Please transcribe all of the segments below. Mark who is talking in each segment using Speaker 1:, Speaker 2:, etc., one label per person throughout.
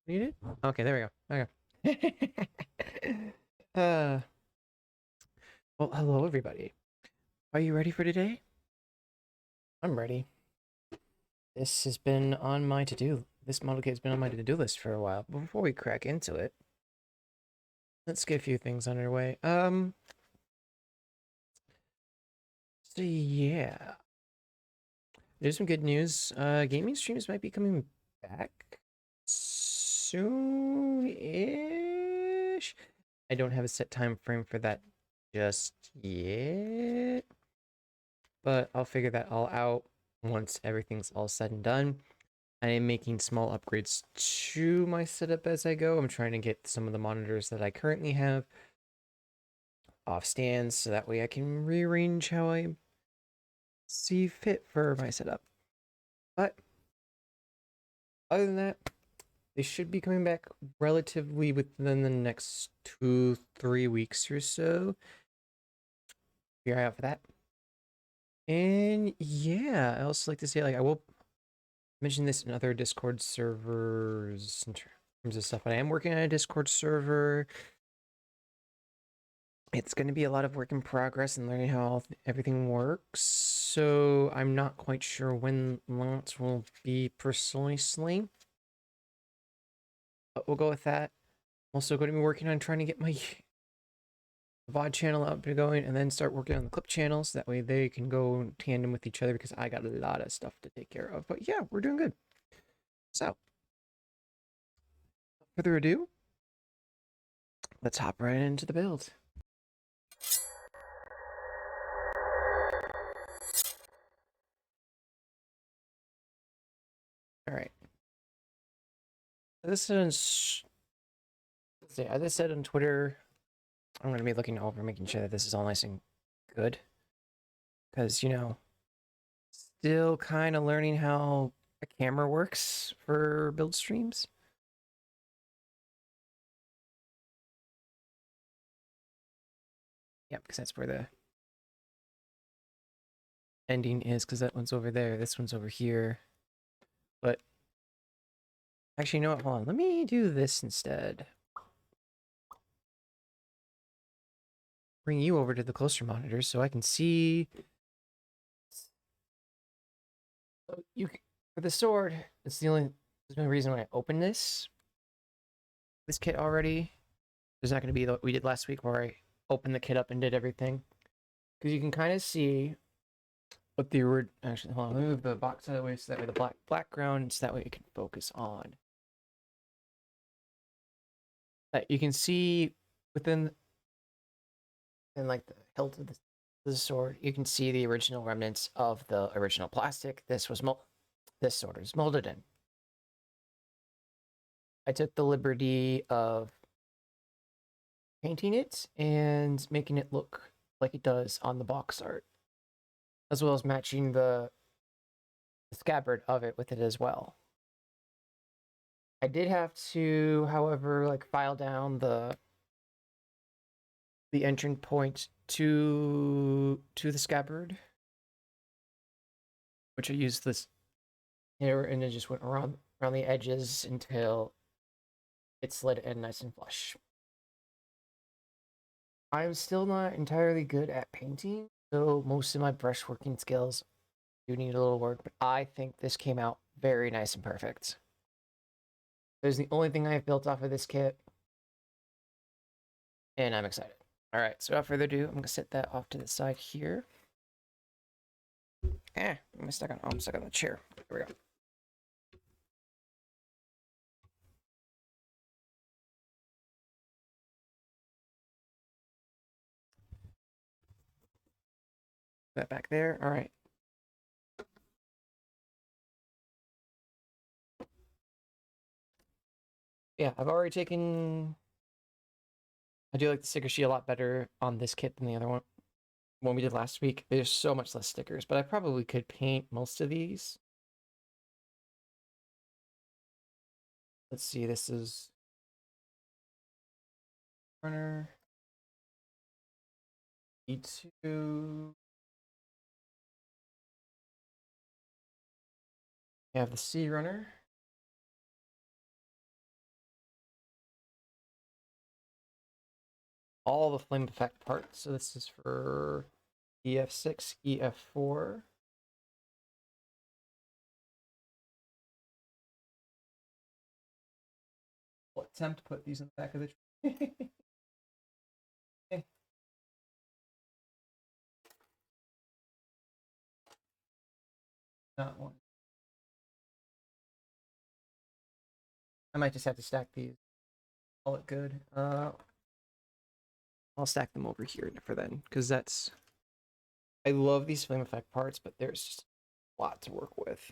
Speaker 1: Needed? Okay, there we go. Okay. uh, well, hello everybody. Are you ready for today? I'm ready. This has been on my to-do. This model kit has been on my to-do list for a while. But before we crack into it, let's get a few things underway. So yeah, there's some good news. Gaming streams might be coming back soon-ish. I don't have a set time frame for that just yet, but I'll figure that all out once everything's all said and done. I am making small upgrades to my setup as I go. I'm trying to get some of the monitors that I currently have off stands so that way I can rearrange how I see fit for my setup. But other than that, they should be coming back relatively within the next 2-3 weeks or so. Be right out for that. And yeah, I also like to say, like, I will mention this in other Discord servers in terms of stuff, but I am working on a Discord server. It's going to be a lot of work in progress and learning how everything works. So I'm not quite sure when launch will be precisely, but we'll go with that. I'm also going to be working on trying to get my VOD channel up and going, and then start working on the clip channels. That way they can go in tandem with each other because I got a lot of stuff to take care of. But yeah, we're doing good. So, without further ado, let's hop right into the build. All right. This is, as I said on Twitter, I'm going to be looking over, making sure that this is all nice and good. Because, you know, still kind of learning how a camera works for build streams. Yeah, because that's where the ending is, because that one's over there, this one's over here. But actually, you know what? Hold on. Let me do this instead. bring you over to the closer monitor so I can see. So for the sword, it's the only reason why I opened this kit already. There's not going to be what we did last week where I opened the kit up and did everything, because you can kind of see what the word. Actually, hold on, let me move the box out of the way so that way the background, so that way you can focus on. You can see within like the hilt of the sword, you can see the original remnants of the original plastic. This sword is molded in. I took the liberty of painting it and making it look like it does on the box art, as well as matching the scabbard of it with it as well. I did have to, however, like file down the entering point to the scabbard, which I used this here, and it just went around the edges until it slid in nice and flush. I'm still not entirely good at painting, so most of my brushworking skills do need a little work, but I think this came out very nice and perfect. There's the only thing I've built off of this kit, and I'm excited. All right, so without further ado, I'm gonna set that off to the side here. I'm stuck on the chair. There we go. That back there. All right. Yeah, I've already taken. I do like the sticker sheet a lot better on this kit than the other one we did last week. There's so much less stickers, but I probably could paint most of these. Let's see, this is runner E2. We have the C runner. All the flame effect parts. So this is for EF6, EF4. I'll attempt to put these in the back of the tree. Okay. Not one. I might just have to stack these. Call it good. I'll stack them over here for then, because that's. I love these flame effect parts, but there's just a lot to work with.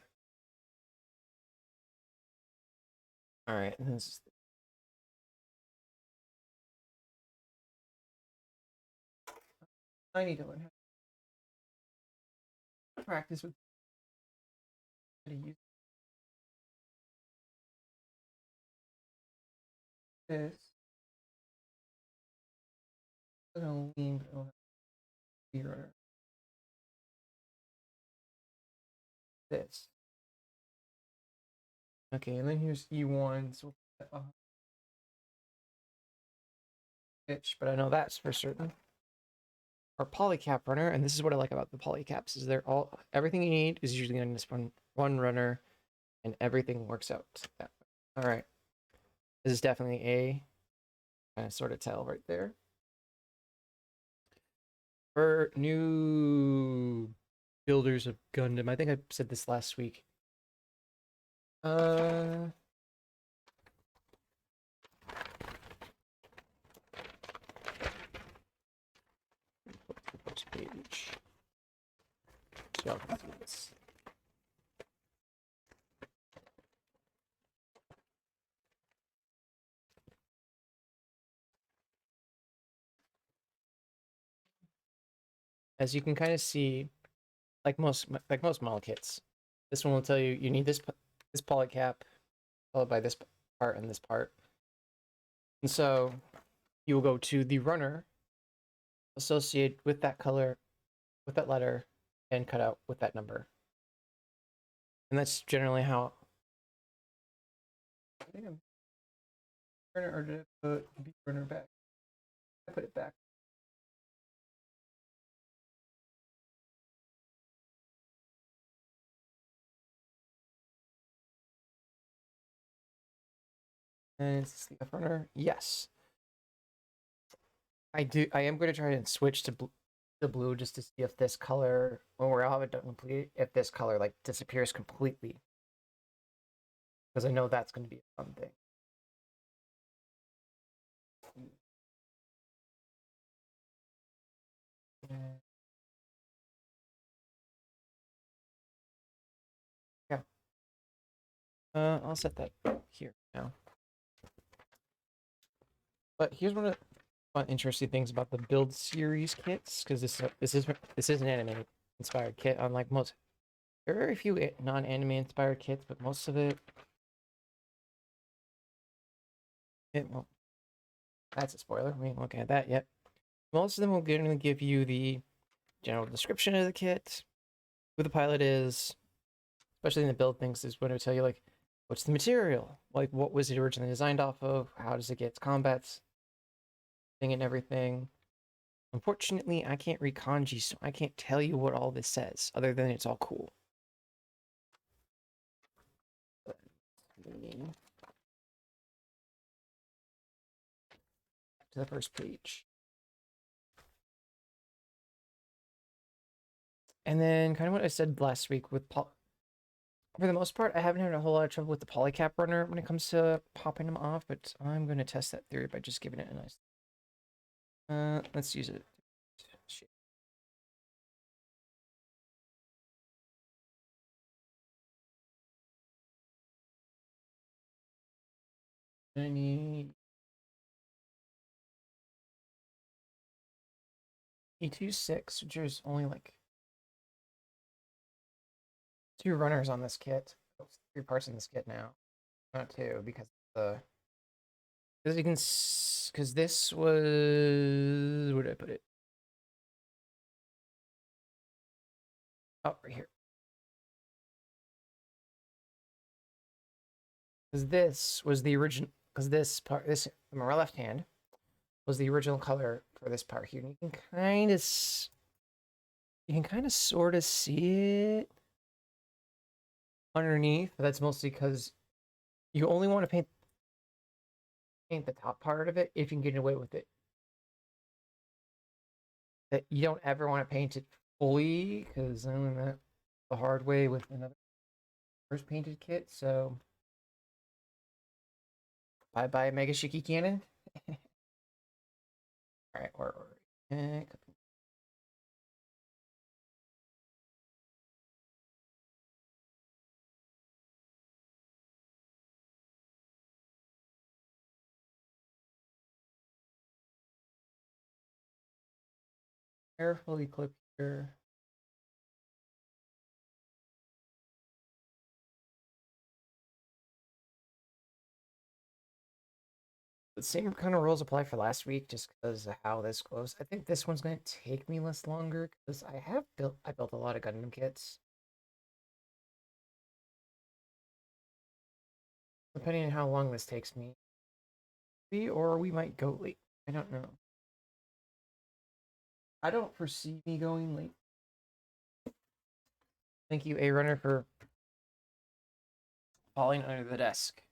Speaker 1: All right, this is. I need to learn how to practice with how to use this. I don't lean, but I don't have to be runner. This. Okay, and then here's E1, so we'll put that pitch, but I know that's for certain. Our polycap runner, and this is what I like about the polycaps, is everything you need is usually in this one runner, and everything works out that way. All right, this is definitely a kind of sort of tell right there. For new builders of Gundam, I think I said this last week. Page. So, as you can kind of see, like most model kits, this one will tell you you need this polycap followed by this part and this part, and so you will go to the runner associated with that color, with that letter, and cut out with that number, and that's generally how. I think I'm runner, or did I put the runner back? I put it back. And is this the F runner? Yes. I am going to try and switch to blue just to see if this color, when we're all done complete, if this color like disappears completely. Because I know that's going to be a fun thing. Yeah. I'll set that here now. But here's one of the fun, interesting things about the build series kits, because this is an anime inspired kit. Unlike most, there are very few non-anime inspired kits, but most of it, well, that's a spoiler. We ain't looking at that yet. Most of them will give you the general description of the kit, who the pilot is, especially in the build things, is when it'll tell you like what's the material, like what was it originally designed off of, how does it get its combats, thing and everything. Unfortunately, I can't read kanji, so I can't tell you what all this says, other than it's all cool. To the first page. And then kind of what I said last week with for the most part, I haven't had a whole lot of trouble with the polycap runner when it comes to popping them off, but I'm going to test that theory by just giving it a nice... let's use it. Shit. I need E26, which is only like 2 runners on this kit. 3 parts in this kit now. Not 2, because the... Because you can... Because this was... Where did I put it? Oh, right here. Because this was the original... Because this part... This, on my left hand, was the original color for this part here. And you can kind of... You can kind of sort of see it underneath. But that's mostly because you only want to paint the top part of it if you can get away with it. That you don't ever want to paint it fully, because I learned that the hard way with another first painted kit. So bye bye Mega Shiki Cannon. All right, or carefully clip here. The same kind of rules apply for last week, just because of how this goes. I think this one's going to take me less longer because I built a lot of Gundam kits. Depending on how long this takes me, or we might go late. I don't know. I don't foresee me going late. Thank you, A Runner, for falling under the desk.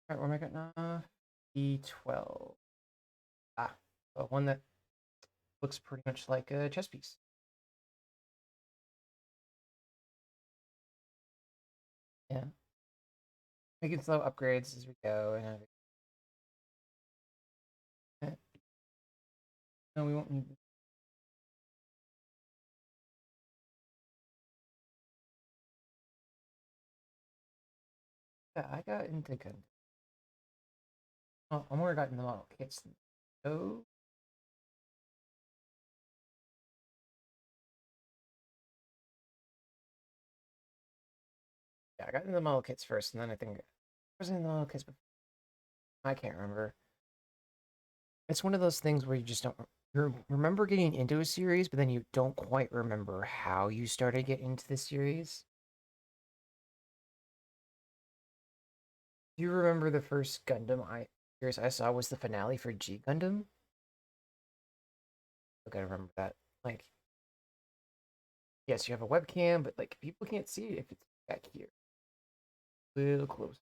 Speaker 1: All right, where am I getting off? E12. Ah, one that looks pretty much like a chess piece. Yeah. Making slow upgrades as we go. And no, we won't need. Yeah, I got into Gundam. Oh, I more got into model kits. Oh. Yeah, I got into the model kits first, and then I think I was in the model kits before. I can't remember. It's one of those things where you just don't remember getting into a series, but then you don't quite remember how you started getting into the series. Do you remember the first Gundam series I saw was the finale for G Gundam? gotta remember that. Like, yes, you have a webcam, but like people can't see it if it's back here. A little close.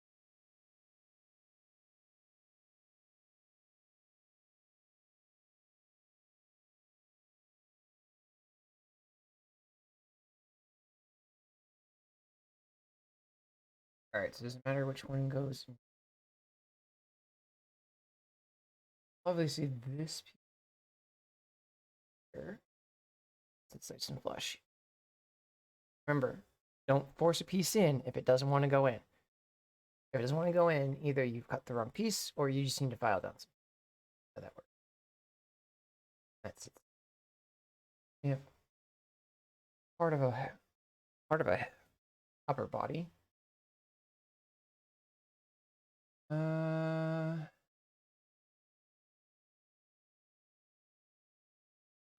Speaker 1: All right, so it doesn't matter which one goes. Obviously, this piece here, it's nice and flush. Remember, don't force a piece in if it doesn't want to go in. If it doesn't want to go in, either you've cut the wrong piece or you just need to file down some. How that works. That's it. Yep. Part of a upper body.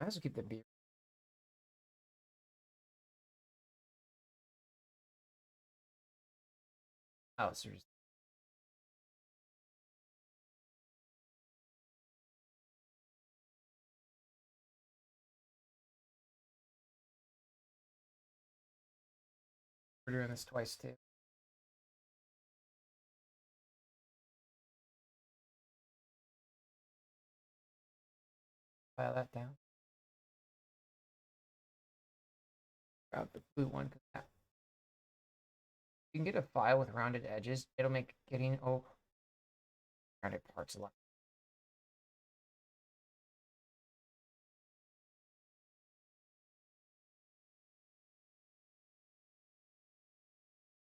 Speaker 1: I also keep the beard. Oh, so just we're doing this twice too. File that down. Grab the blue one. You can get a file with rounded edges. It'll make getting rounded parts a lot.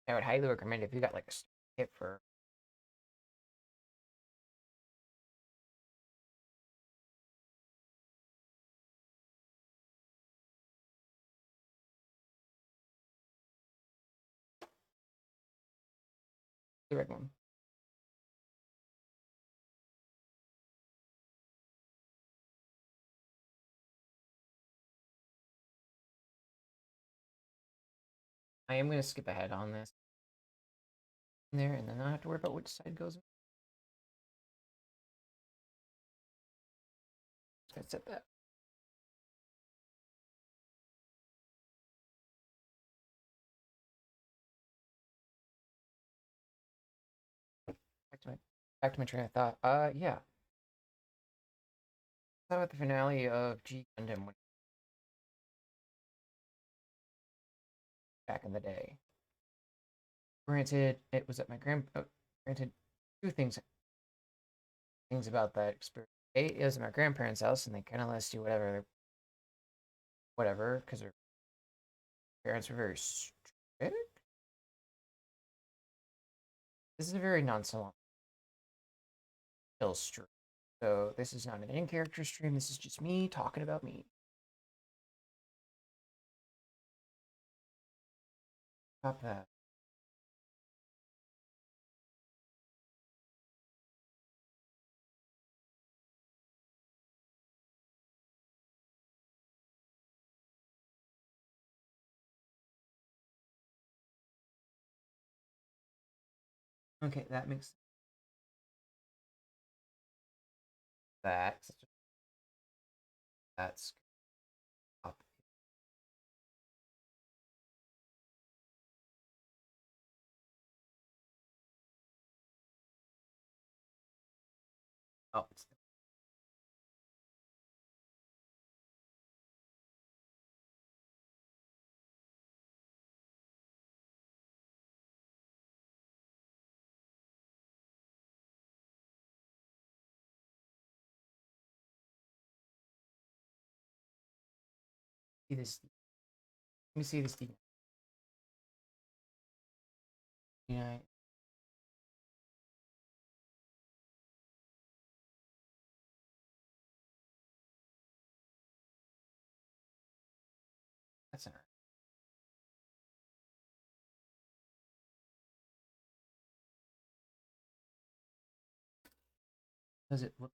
Speaker 1: I would highly recommend if you got like a kit for. The red one. I am going to skip ahead on this. In there, and then I don't have to worry about which side goes. I set that. Back to my train of thought. Yeah. How about the finale of G Gundam back in the day? Granted, it was at my granted, two things about that experience. A, it was at my grandparents' house, and they kind of let us do whatever, because their parents were very strict. This is a very nonchalant stream, so this is not an in-character stream. This is just me talking about me. Stop that. Okay, that makes that. That's up. Oh, it's see this. Let me see this. Yeah, that's not. Does it look?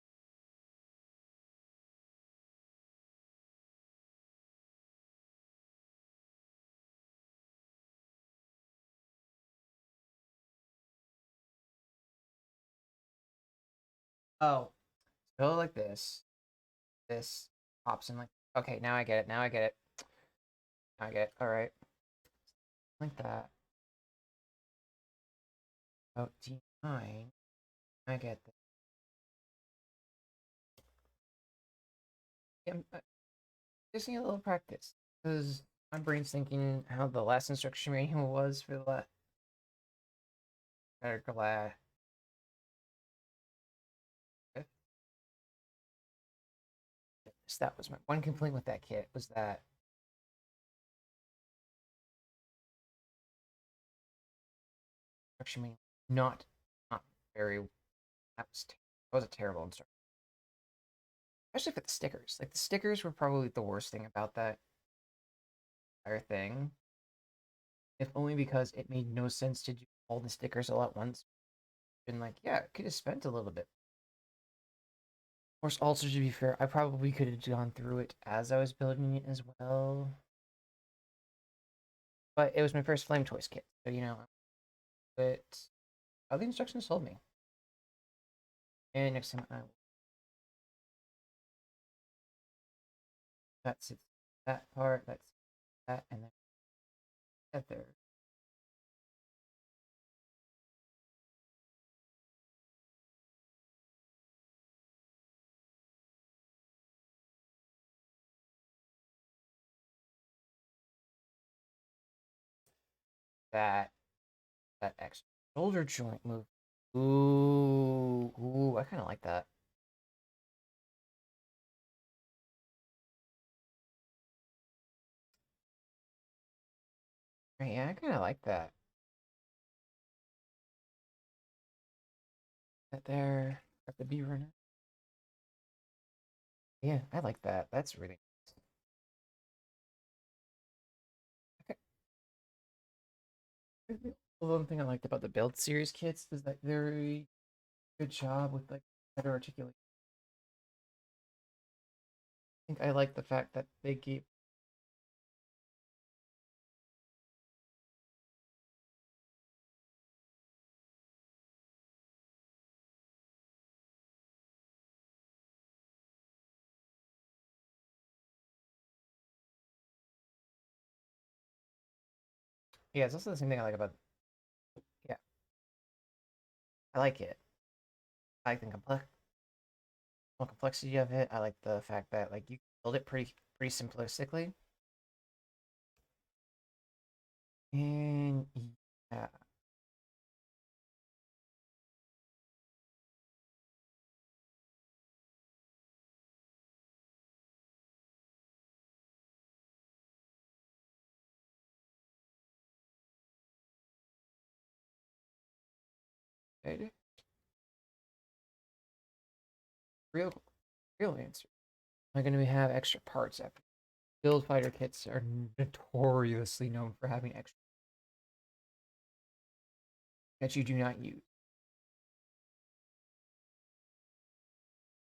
Speaker 1: Oh, so like this. This pops in like, okay, now I get it. Now I get it. Now I get it. All right. Like that. Oh, D9. I get this. Yeah, just need a little practice because my brain's thinking how the last instruction manual was for the last. Better glad. That was my one complaint with that kit was that instruction manual not very. That was a terrible instruction, especially for the stickers. Like the stickers were probably the worst thing about that entire thing. If only because it made no sense to do all the stickers all at once. Been like, yeah, could have spent a little bit. Of course, also to be fair, I probably could have gone through it as I was building it as well. But it was my first Flame Toys kit, so you know. But all the instructions told me. And next time I will. That's it. That part, that's that, and then get there. That that extra shoulder joint move. Ooh, I kind of like that. Right, yeah, I kind of like that. That there, got the B runner. Yeah, I like that. That's really okay. The one thing I liked about the build series kits is that they're a good job with like better articulation. I think I like the fact that they gave. Yeah, it's also the same thing I like about. Yeah, I like it. I like the complexity of it. I like the fact that like you build it pretty simplistically. And yeah, okay, real real answer. Am I going to have extra parts after? Build fighter kits are notoriously known for having extra that you do not use.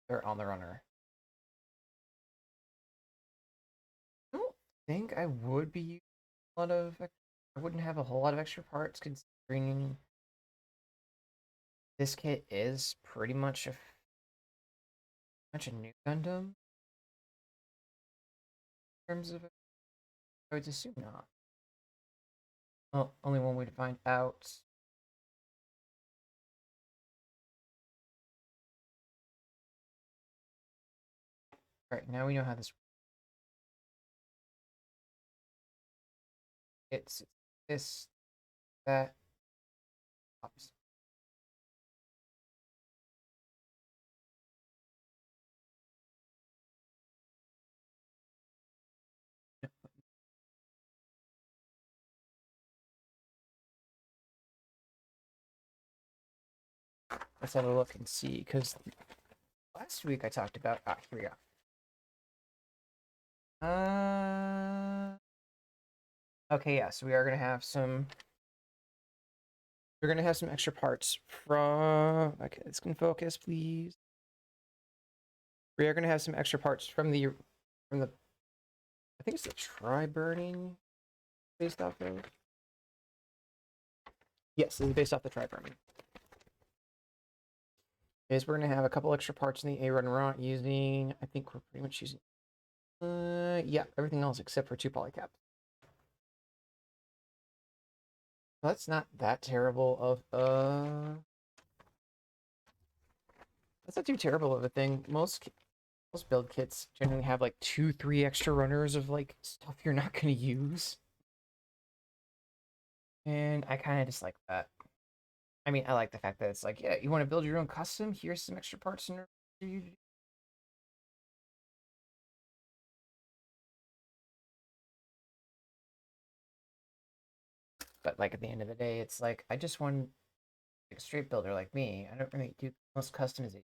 Speaker 1: They're on the runner. I don't think I would be using a lot of. I wouldn't have a whole lot of extra parts considering this kit is pretty much a new Gundam in terms of. I would assume not. Well, only one way to find out. All right, now we know how this. It's this that. Oops. Let's have a look and see because last week I talked about. Ah, here we go. Okay, yeah, so we are gonna have some. We're gonna have some extra parts from. Okay, this can focus, please. We are gonna have some extra parts from the. I think it's the tri-burning based off of. Yes, this is based off the tri-burning. Is we're gonna have a couple extra parts in the A run. We're not using. I think we're pretty much using Yeah, everything else except for 2 polycaps. That's not that terrible of that's not too terrible of a thing. Most build kits generally have like 2, 3 extra runners of like stuff you're not gonna use. And I kind of dislike that. I mean, I like the fact that it's like, yeah, you want to build your own custom? Here's some extra parts in order for you to. But like at the end of the day, it's like I just want like a straight builder like me. I don't really do most customization.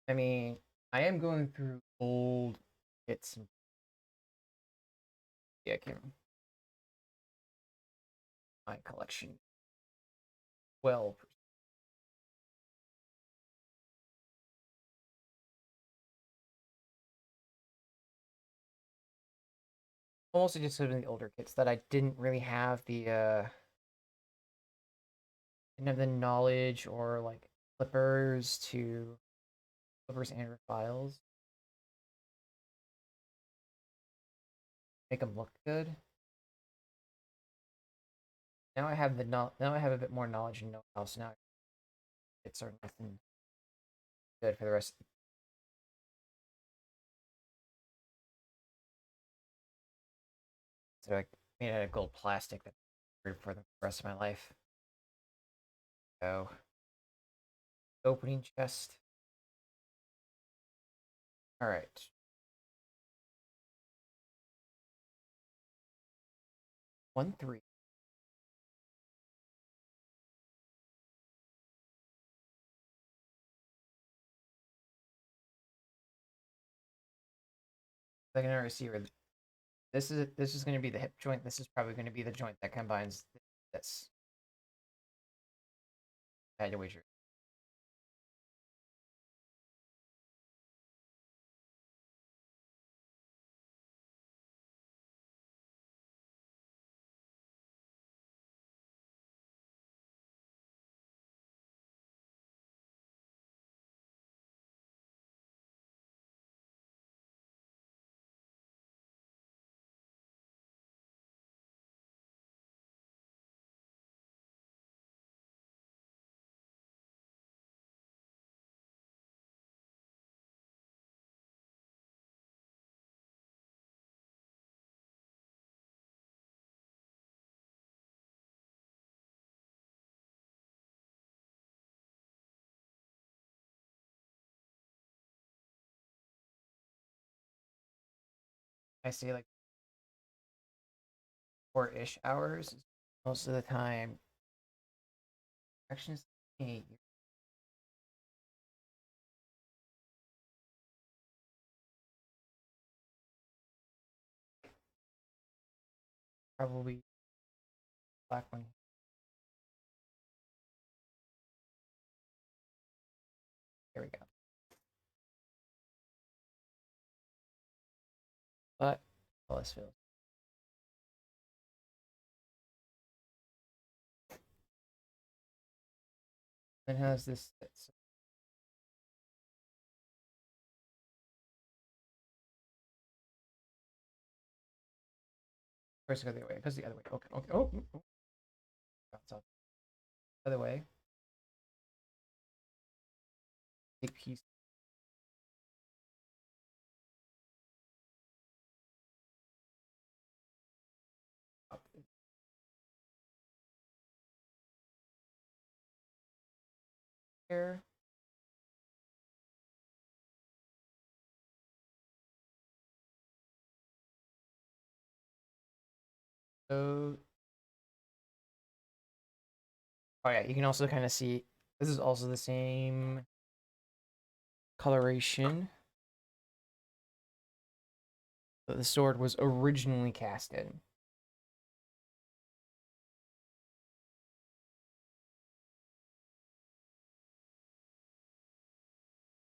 Speaker 1: I mean, I am going through old kits and yeah, I can my collection well. Mostly just some of the older kits that I didn't have the knowledge or like flippers and files make them look good. Now I have a bit more knowledge and know-how, so now it's sort of nothing good for the rest. So like made out of gold plastic that for the rest of my life. So opening chest. All right, 1 3. Secondary receiver. This is going to be the hip joint. This is probably going to be the joint that combines this. I had to wager. I say like 4-ish hours most of the time. Actions 8. Probably black one. There we go. But well, this feels. Then has this. First go the other way. Because the other way. Okay. Okay. Oh. Bounce off. Other way. Take piece up here. So. Oh yeah, you can also kind of see. This is also the same coloration that the sword was originally cast in.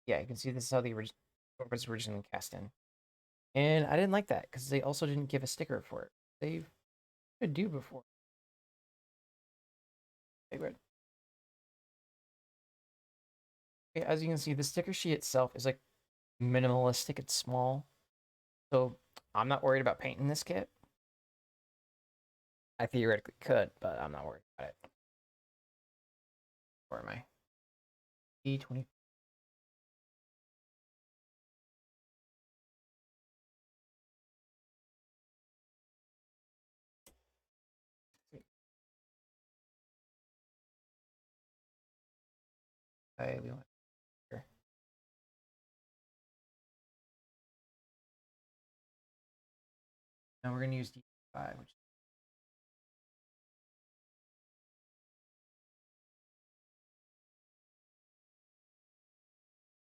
Speaker 1: Yeah, you can see this is how the original was originally cast in. And I didn't like that because they also didn't give a sticker for it. They could do before. They would. Okay, as you can see, the sticker sheet itself is like minimalistic. It's small. So I'm not worried about painting this kit. I theoretically could, but I'm not worried about it. Where am I? E20. We want here. Now we're gonna use D5, which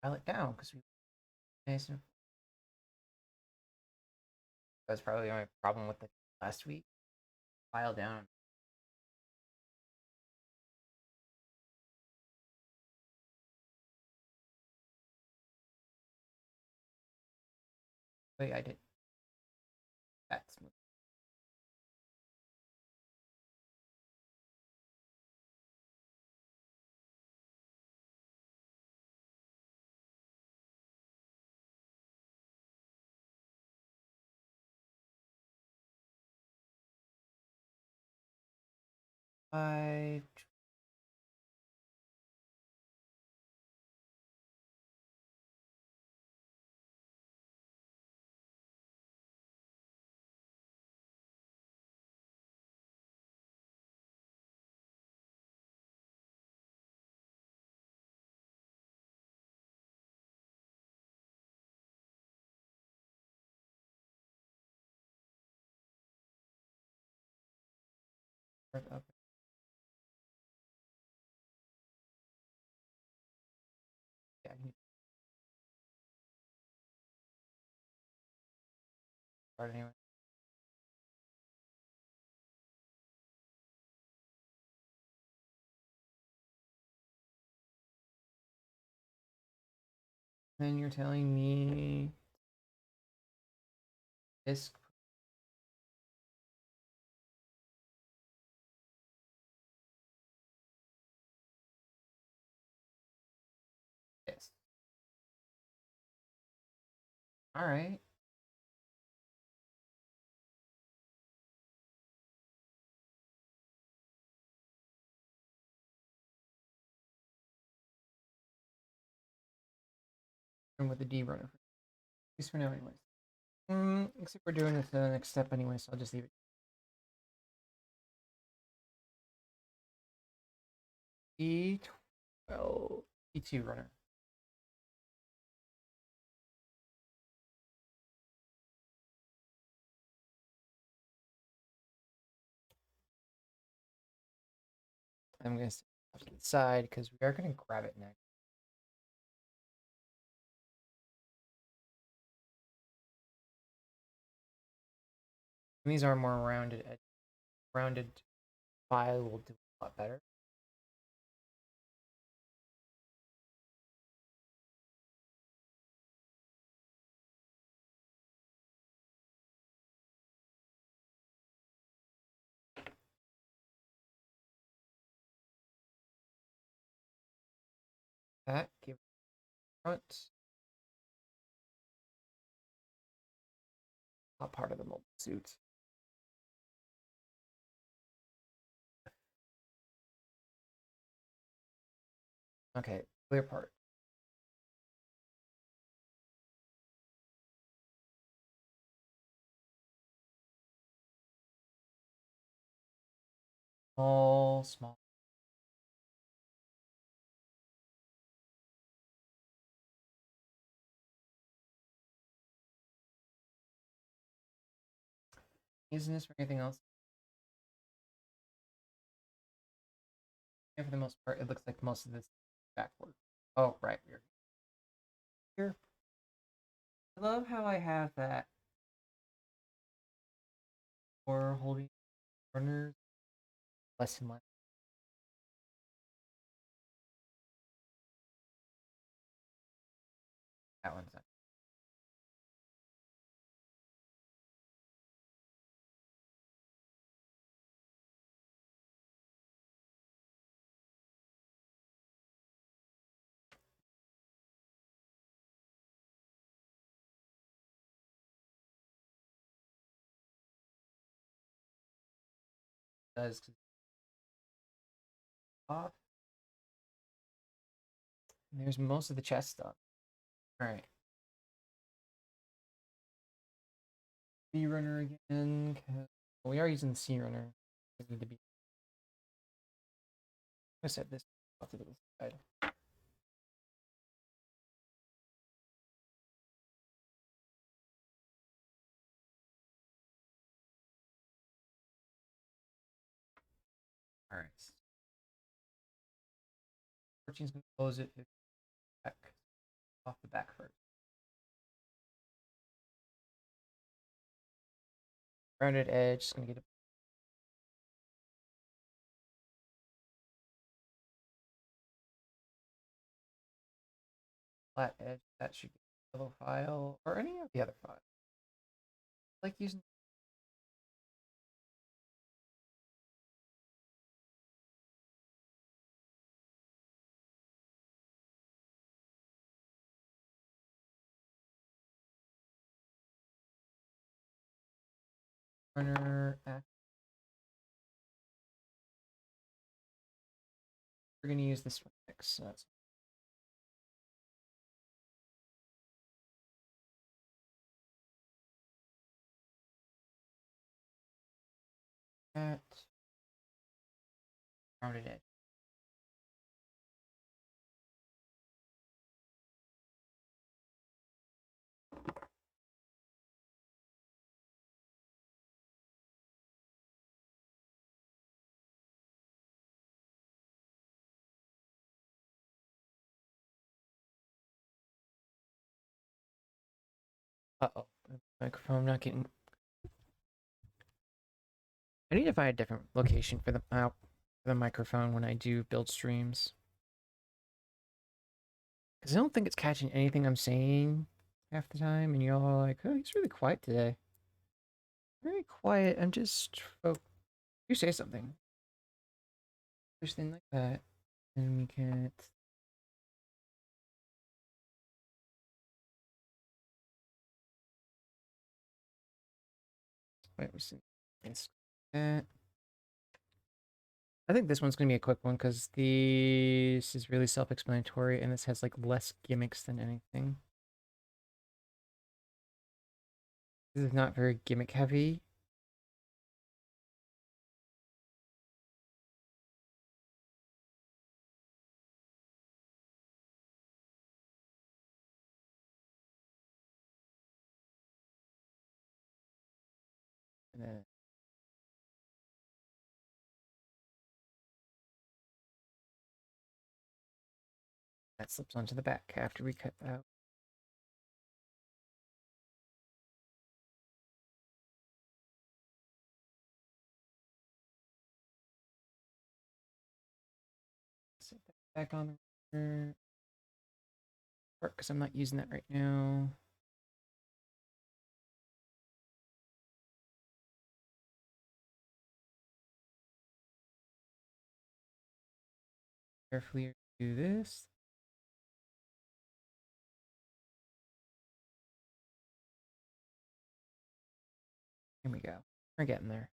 Speaker 1: file it down because we nice and that's probably my problem with the last week. File down. Wait, I did. That's smooth. Five. Up. Yeah, I need to start anyway. Then you're telling me this. This. All right. And with the D runner. At least for now, anyways. Except we're doing this the next step anyway, so I'll just leave it. E12. E2 runner. I'm going to set it to the side because we are going to grab it next. And these are more rounded edge. Rounded file will do a lot better. That give it front. Not part of the mold suit. Okay, clear part. Small. Using this for anything else? Yeah, for the most part, it looks like most of this backward. Oh, right, we're here. I love how I have that for holding corners less and less. That one's not. does off. And there's most of the chest stuff. All right. C runner again. We are using the C runner. Need to be. I set this off to the side. All right. 14's gonna close it. Back off the back first. Rounded edge. Just gonna get a flat edge. That should get a yellow file or any of the other files. I like using runner. We're gonna use this one next. So that's that. Rounded edge. Uh-oh. Microphone not getting. I need to find a different location for the microphone when I do build streams. Because I don't think it's catching anything I'm saying half the time, and y'all are like, oh, he's really quiet today. Very quiet. I'm just. Oh, you say something. Just thing like that. And we can't. Wait, we see. That. I think this one's gonna be a quick one because this is really self-explanatory and this has like less gimmicks than anything. This is not very gimmick heavy. And then that slips onto the back after we cut out. Set that back on the because I'm not using that right now. Carefully do this. Here we go. We're getting there.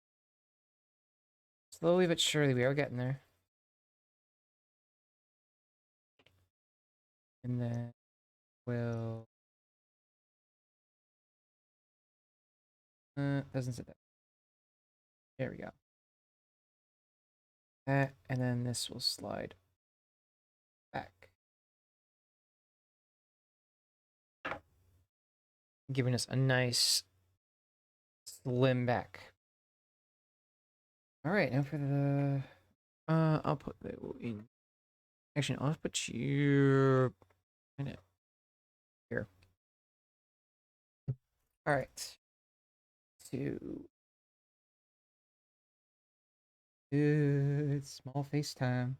Speaker 1: Slowly but surely, we are getting there. And then we'll. Doesn't sit that. There we go. That, and then this will slide back, giving us a nice slim back. All right, now for the. I'll put the in. Actually, I'll put you in it here. All right. Good small FaceTime.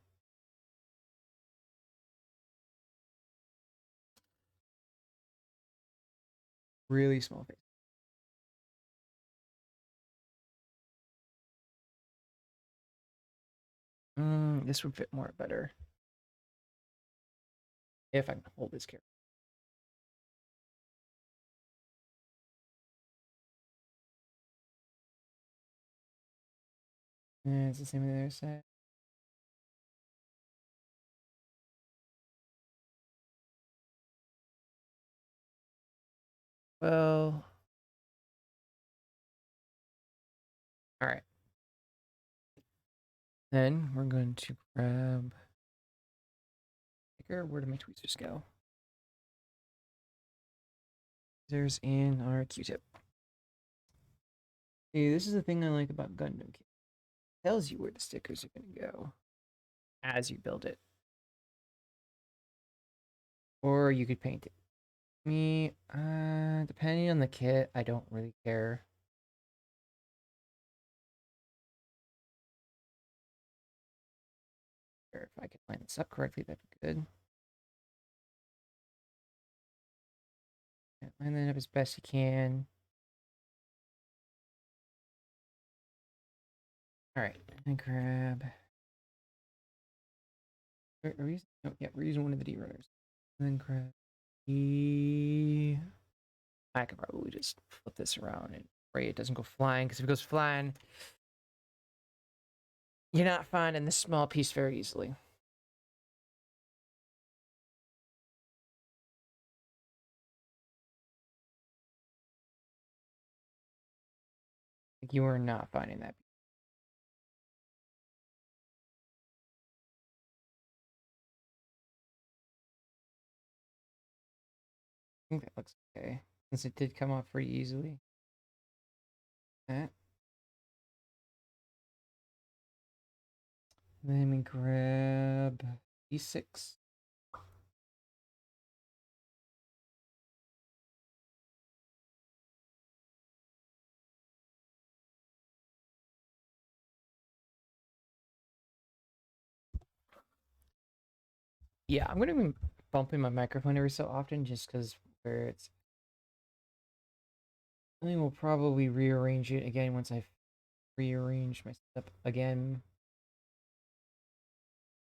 Speaker 1: Really small face. This would fit more better if I can hold this carefully. And it's the same on the other side. Well, all right. Then we're going to grab. Where did my tweezers go? There's in our Q-tip. Hey, this is the thing I like about Gundam Kit. It tells you where the stickers are going to go as you build it. Or you could paint it. Me, depending on the kit, I don't really care. If I can line this up correctly, that'd be good. Yeah, line that up as best you can. All right, and grab. Are we using? Oh, yeah, we're using one of the D runners. And then grab E. I could probably just flip this around and pray it doesn't go flying, because if it goes flying, you're not finding this small piece very easily. Like, you are not finding that. I think that looks okay, since it did come off pretty easily. That. Let me grab D6. Yeah, I'm gonna be bumping my microphone every so often just because where it's. I think we'll probably rearrange it again once I rearrange my setup again.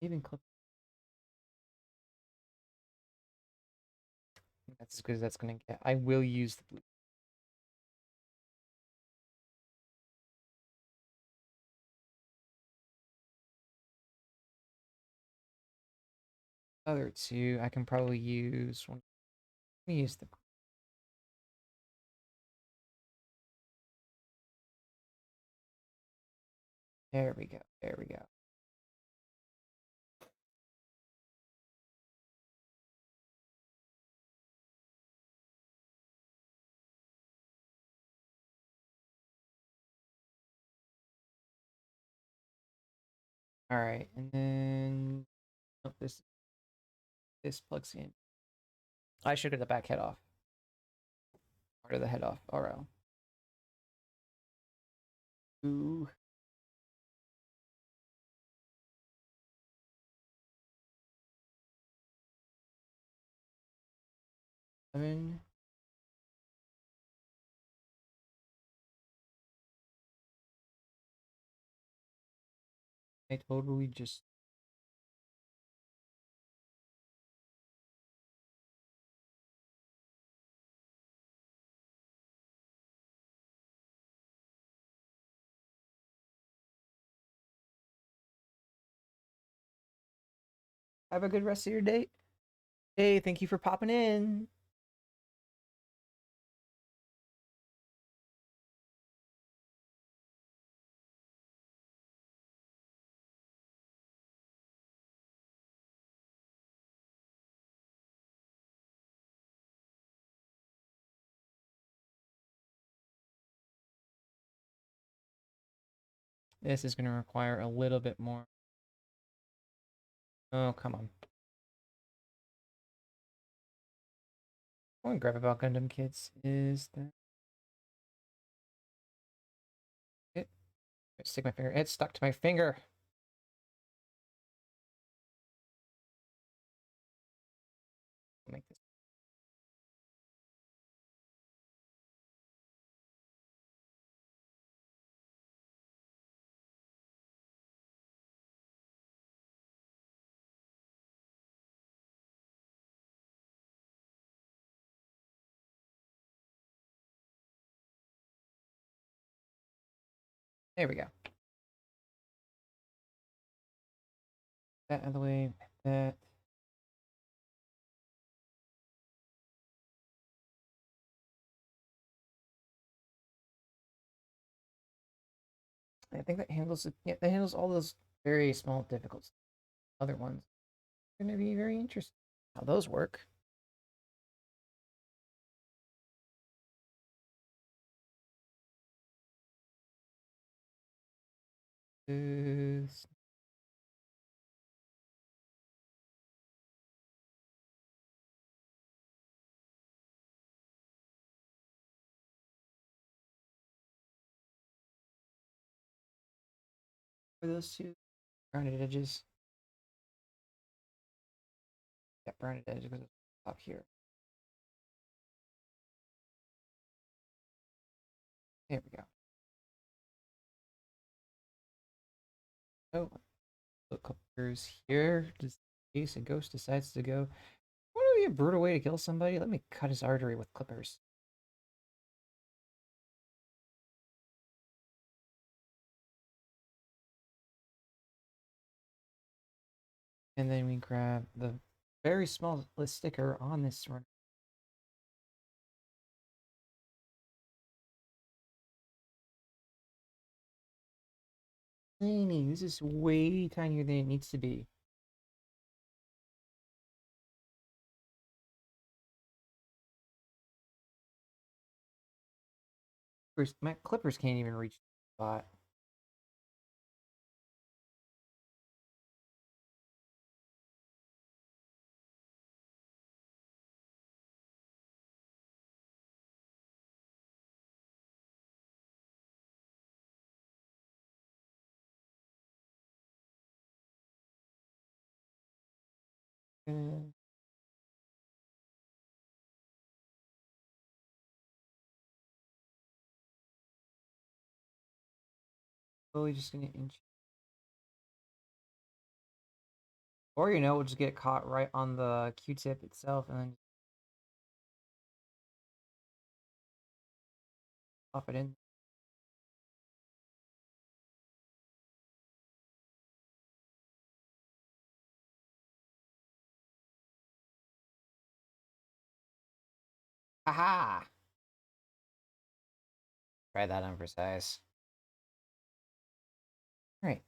Speaker 1: Even clip. That's as good as that's gonna get. I will use the blue. Other two, I can probably use one. Let me use the. There we go. There we go. All right, and then oh, this plugs in. I should get the back head off. Part of the head off. All right. Ooh. Seven. I totally just. Have a good rest of your day. Hey, thank you for popping in. This is going to require a little bit more. Oh, come on. One grab about Gundam kids is that it? Stick my finger. It's stuck to my finger. Make this. There we go. that out of the way. That. I think that handles it. Yeah, that handles all those very small difficult other ones. Going to be very interesting how those work. Is for those two rounded edges. Yeah, rounded edges goes up here. There we go. Oh, the clippers here. Just in case a ghost decides to go. What would be a brutal way to kill somebody? Let me cut his artery with clippers. And then we grab the very small sticker on this one. Tiny. This is way tinier than it needs to be. My clippers can't even reach the spot. Uh, Slowly just gonna inch. Or, we'll just get caught right on the Q-tip itself and then pop it in. Haha! Try that on for size. Alright.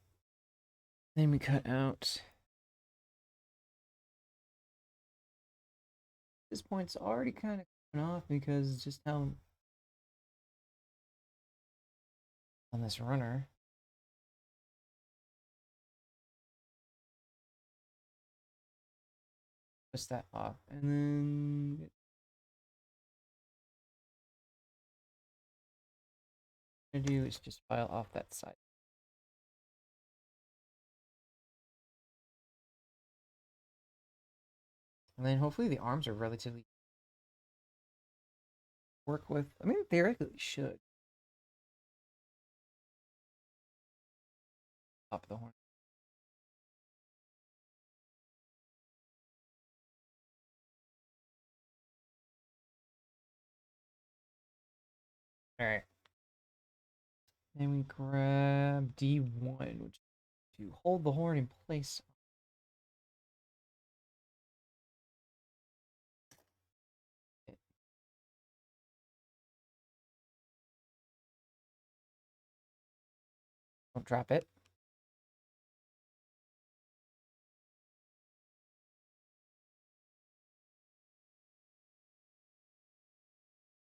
Speaker 1: Then we cut out. This point's already kind of coming off because just how on this runner. Twist that off. And then what I'm gonna do is just file off that side. And then hopefully the arms are relatively work with. I mean, theoretically should. Top of the horn. Alright. Then we grab D1, which to hold the horn in place. Don't drop it.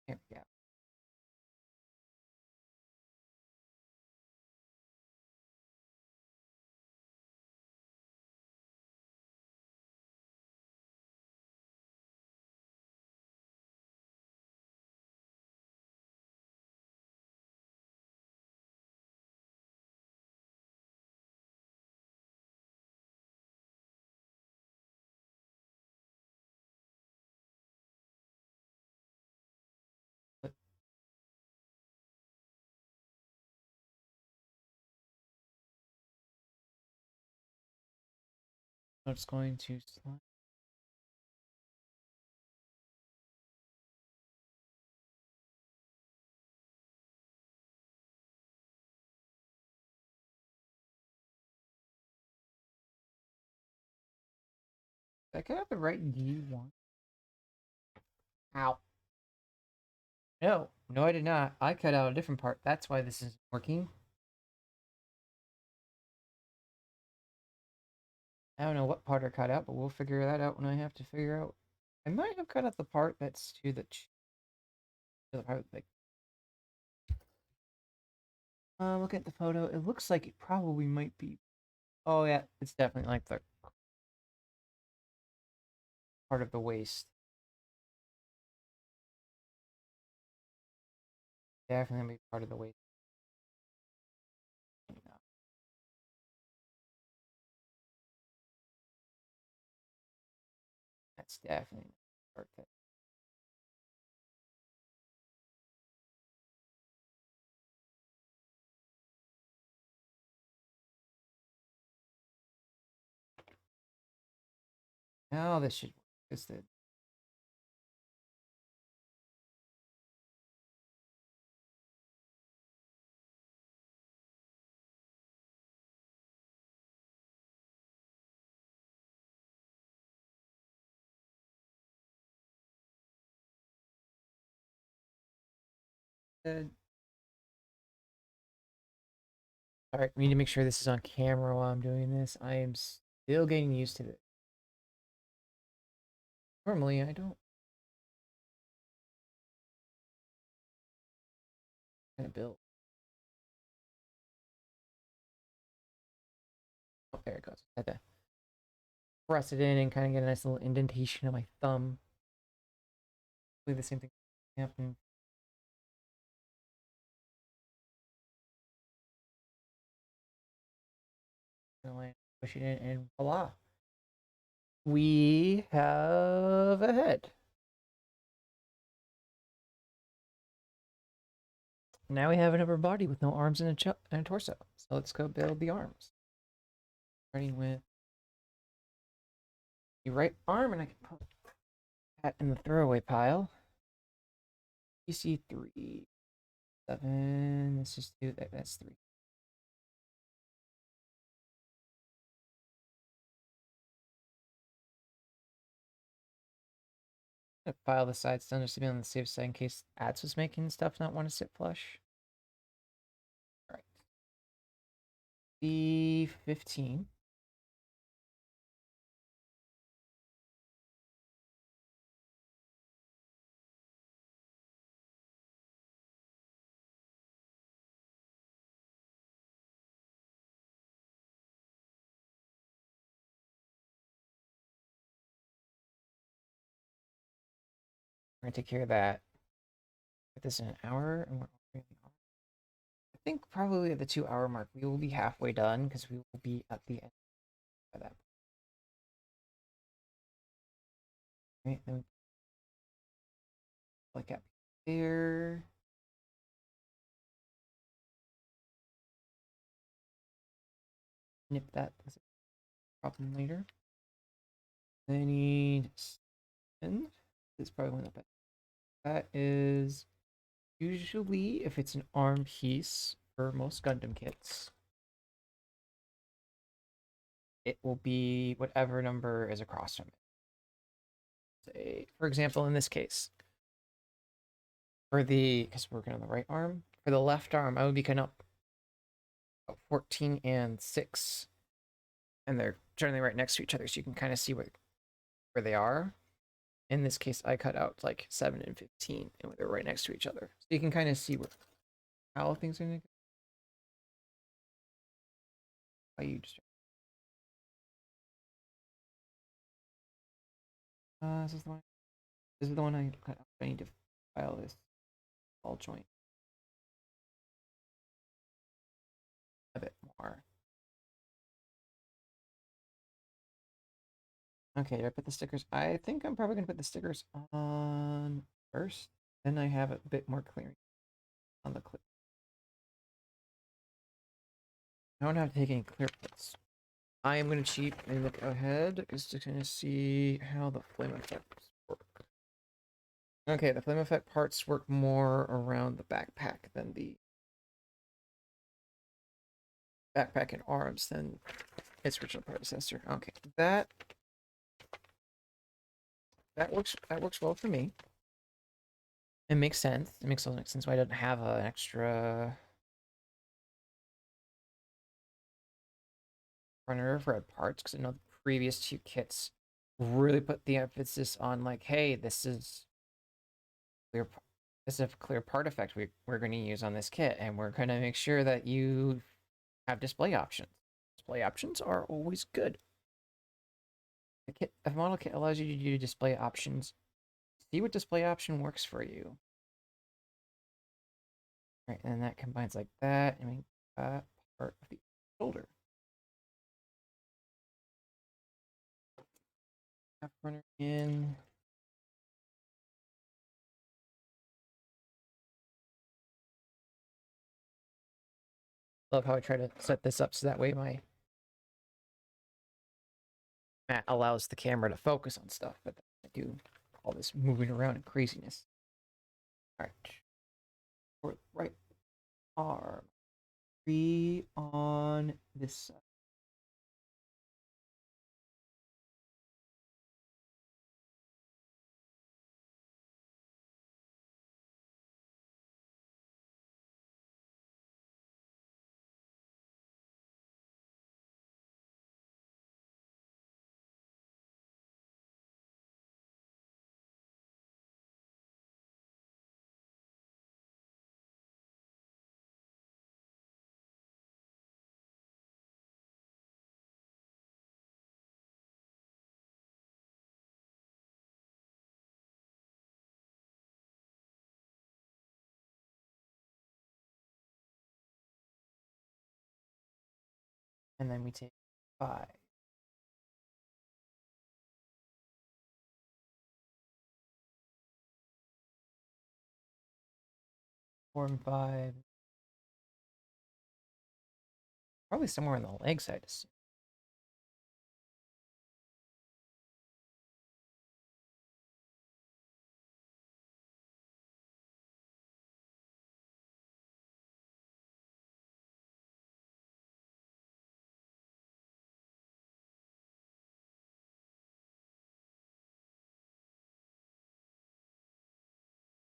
Speaker 1: There we go. But I'm just going to slide. Did I cut out the right D1? Ow. No, no, I did not. I cut out a different part. That's why this isn't working. I don't know what part I cut out, but we'll figure that out when I have to figure out. I might have cut out the part that's to the part like. Look at the photo. It looks like it probably might be. Oh yeah, it's definitely like the part of the waist. Definitely part of the waist. That's definitely part that. Now this should work. Is the good. All right, we need to make sure this is on camera while I'm doing this. I am still getting used to it. Normally, I don't kind of build. Oh, there it goes. I had to press it in and kind of get a nice little indentation of my thumb. Hopefully the same thing happen. Push it in, and voila. We have a head. Now we have an upper body with no arms and a torso. So let's go build the arms. Starting with the right arm, and I can put that in the throwaway pile. PC3, 7. Let's just do that. That's 3. File the sides down just to be on the safe side in case ads was making stuff not want to sit flush. All right. B15. We're gonna take care of that. Put this in an hour, and I think probably at the 2 hour mark we will be halfway done because we will be at the end of that. Right, then we click up there. Nip that as a problem later. Then I need spin. This is probably one of the best. That is usually if it's an arm piece for most Gundam kits. It will be whatever number is across from it. Say, for example, in this case, for the, because we're working on the right arm, for the left arm, I would be kind of 14 and 6, and they're generally right next to each other, so you can kind of see where they are. In this case, I cut out like 7 and 15, and they're right next to each other, so you can kind of see how things are going to go. How you just this is the one. This is the one I cut out. I need to file this ball joint a bit more. Okay, did I put the stickers? I think I'm probably gonna put the stickers on first. Then I have a bit more clearance on the clip. I don't have to take any clear clips. I am gonna cheat and look ahead just to kind of see how the flame effects work. Okay, the flame effect parts work more around the backpack than the backpack and arms than its original predecessor. Okay, that That works well for me. It makes sense. It makes sense why I don't have an extra runner for parts, because I know the previous two kits really put the emphasis on like, hey, clear this is a clear part effect we're going to use on this kit, and we're going to make sure that you have display options. Display options are always good. A model kit allows you to do display options. See what display option works for you. Right, and that combines like that, and we got part of the shoulder. Half runner in. Love how I try to set this up so that way my mat allows the camera to focus on stuff, but I do all this moving around and craziness. All right, for right arm, 3 on this side. And then we take 5. 4 and 5. Probably somewhere on the leg side.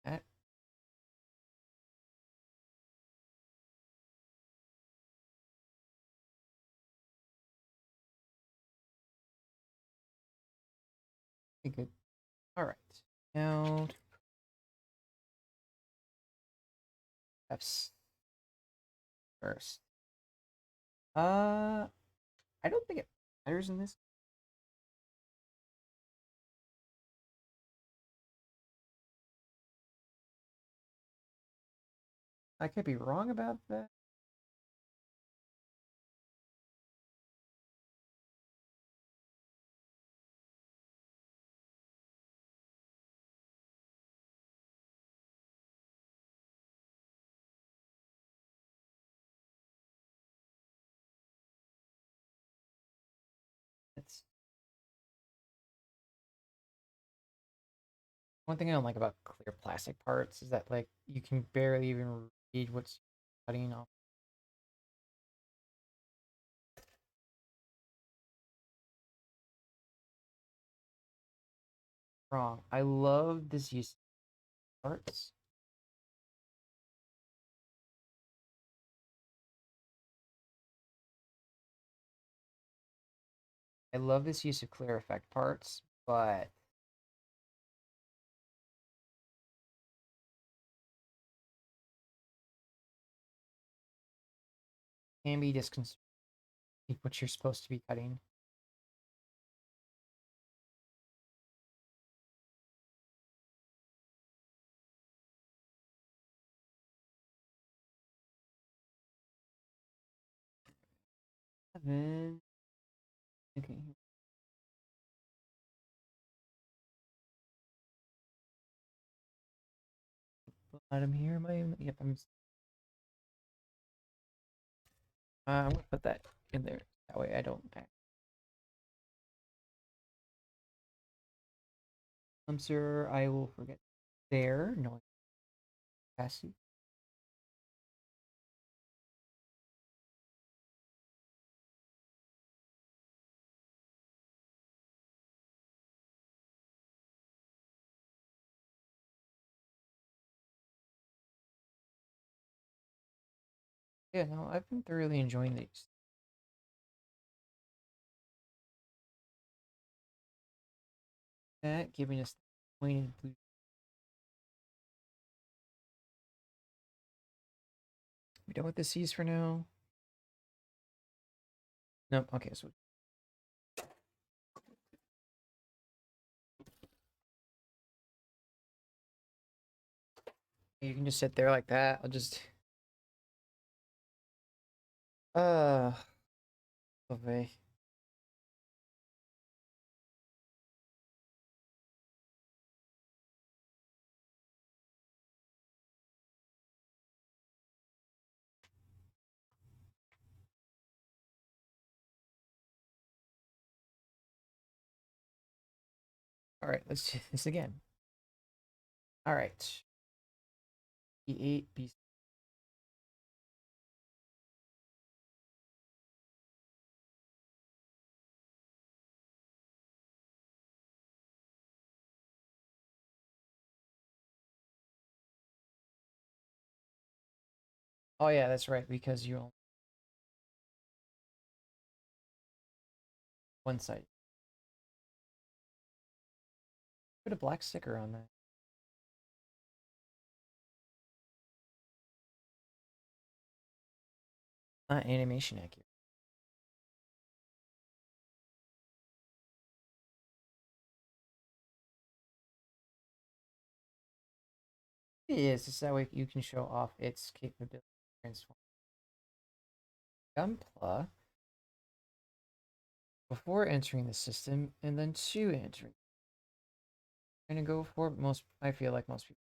Speaker 1: That be good. All right. Now F's first. I don't think it matters in this. I could be wrong about that. It's one thing I don't like about clear plastic parts is that like you can barely even read what's cutting off. Wrong. I love this use of parts. I love this use of clear effect parts, but can be disconcerting what you're supposed to be cutting. Seven. Okay. Bottom here. Am I? Yep. I'm gonna put that in there. That way I don't. Sir, I will forget. There. No capacity. Yeah, no, I've been thoroughly enjoying these. That giving us pointed blue. We done with the C's for now? Nope. Okay, so you can just sit there like that. I'll just uh okay. All right, let's do this again. All right. B8, B. Oh yeah, that's right, because you only one side. Put a black sticker on that. Not animation accurate. It is. Just that way you can show off its capability. Transform. Gunpla before entering the system, and then to entering. I'm gonna go for most. I feel like most people.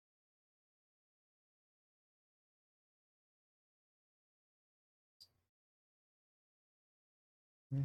Speaker 1: Hmm.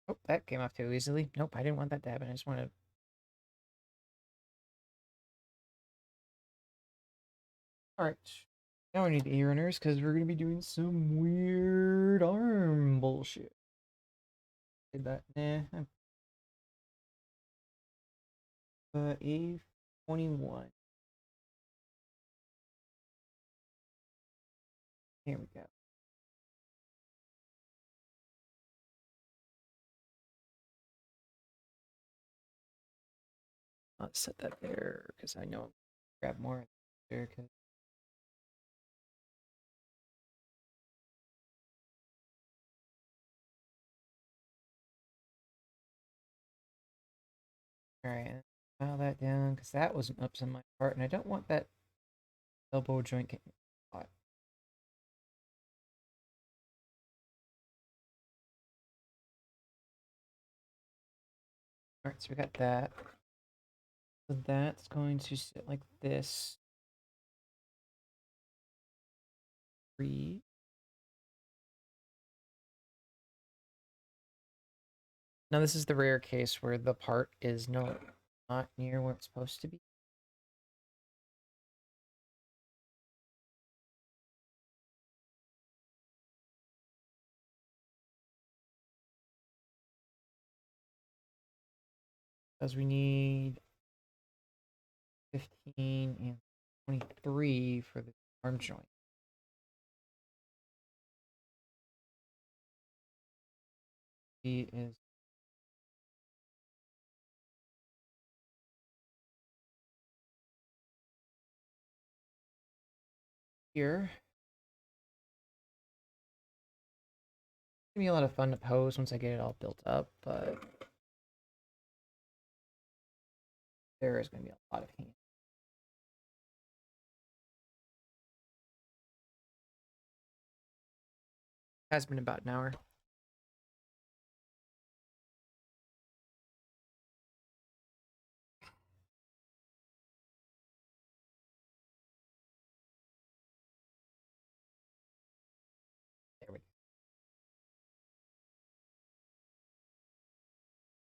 Speaker 1: Oh, that came off too easily. Nope, I didn't want that to happen. I just wanted. All right. Now I need the A-runners because we're gonna be doing some weird arm bullshit. Did that? Nah. A21. Here we go. I'll set that there because I know I'll grab more there. Cause... All right, file that down because that wasn't up to my part, and I don't want that elbow joint getting caught. All right, so we got that. So that's going to sit like this. 3. Now this is the rare case where the part is not near where it's supposed to be. Because we need 15 and 23 for the arm joint. He is here. It's gonna be a lot of fun to pose once I get it all built up, but there is gonna be a lot of hand. Has been about an hour. There we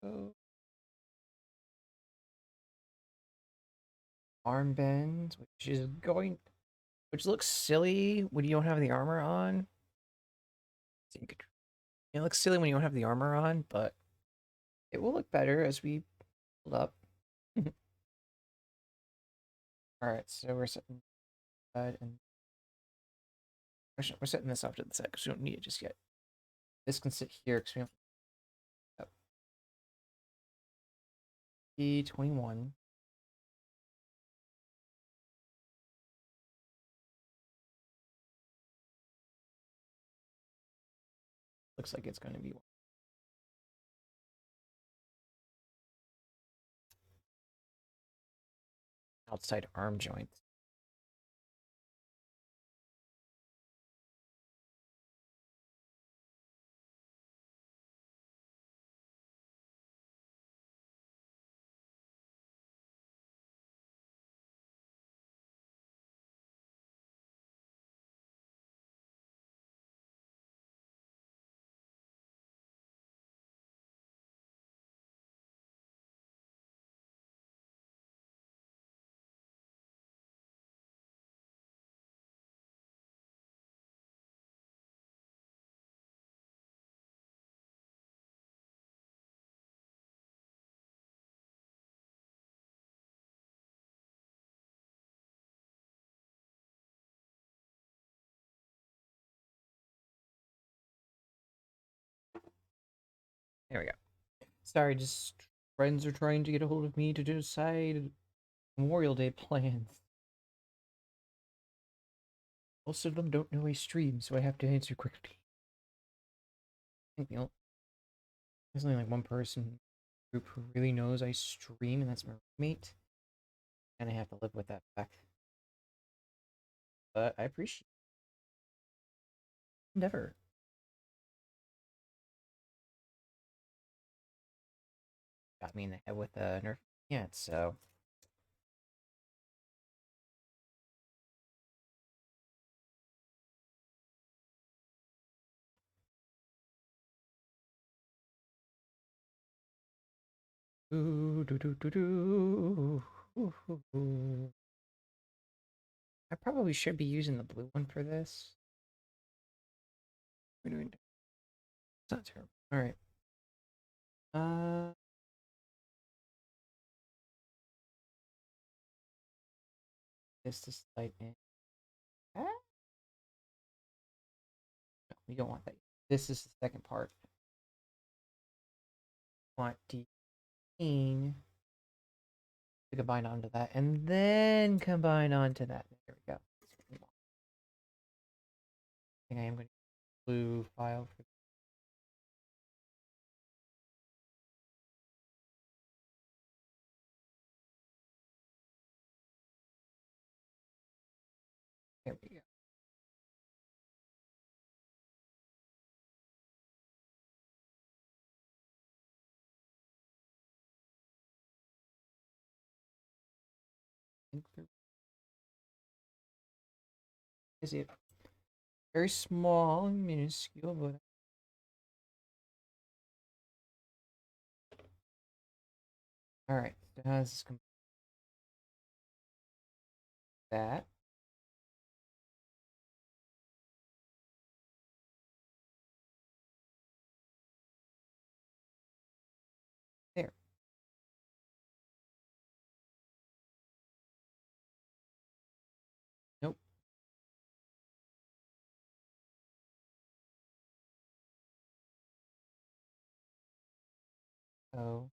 Speaker 1: go. Arm bends, which looks silly when you don't have the armor on. It looks silly when you don't have the armor on, but it will look better as we build up. All right, so we're setting and we're setting this off to the side because we don't need it just yet. This can sit here because we have E21. Looks like it's going to be outside arm joints. There we go. Sorry, just friends are trying to get a hold of me to decide Memorial Day plans. Most of them don't know I stream, so I have to answer quickly. I think there's only like one person in the group who really knows I stream, and that's my roommate. And I have to live with that fact. But I appreciate it. Endeavor. Got me in the head with a nerf. Yeah, so. Ooh, doo, doo, doo, doo. Ooh, ooh, ooh. I probably should be using the blue one for this. It's not terrible. All right. Uh, this light in. Ah, no, we don't want that. This is the second part. Want D18 to combine onto that, and then combine onto that. There we go. I think I am going to blue file for. There we go. Is it very small and minuscule, but all right. So how does this come? That there. so.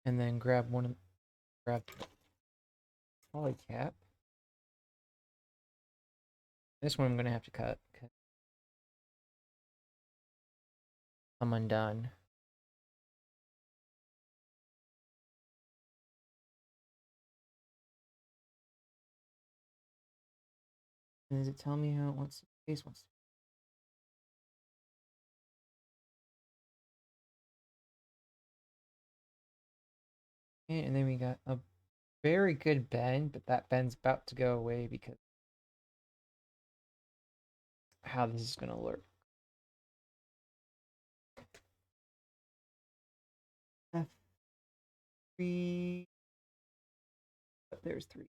Speaker 1: And then grab grab the polycap. This one I'm gonna have to cut because I'm undone. And does it tell me how it wants to face wants to? And then we got a very good bend, but that bend's about to go away because how this is gonna look. F3. Oh, there's 3.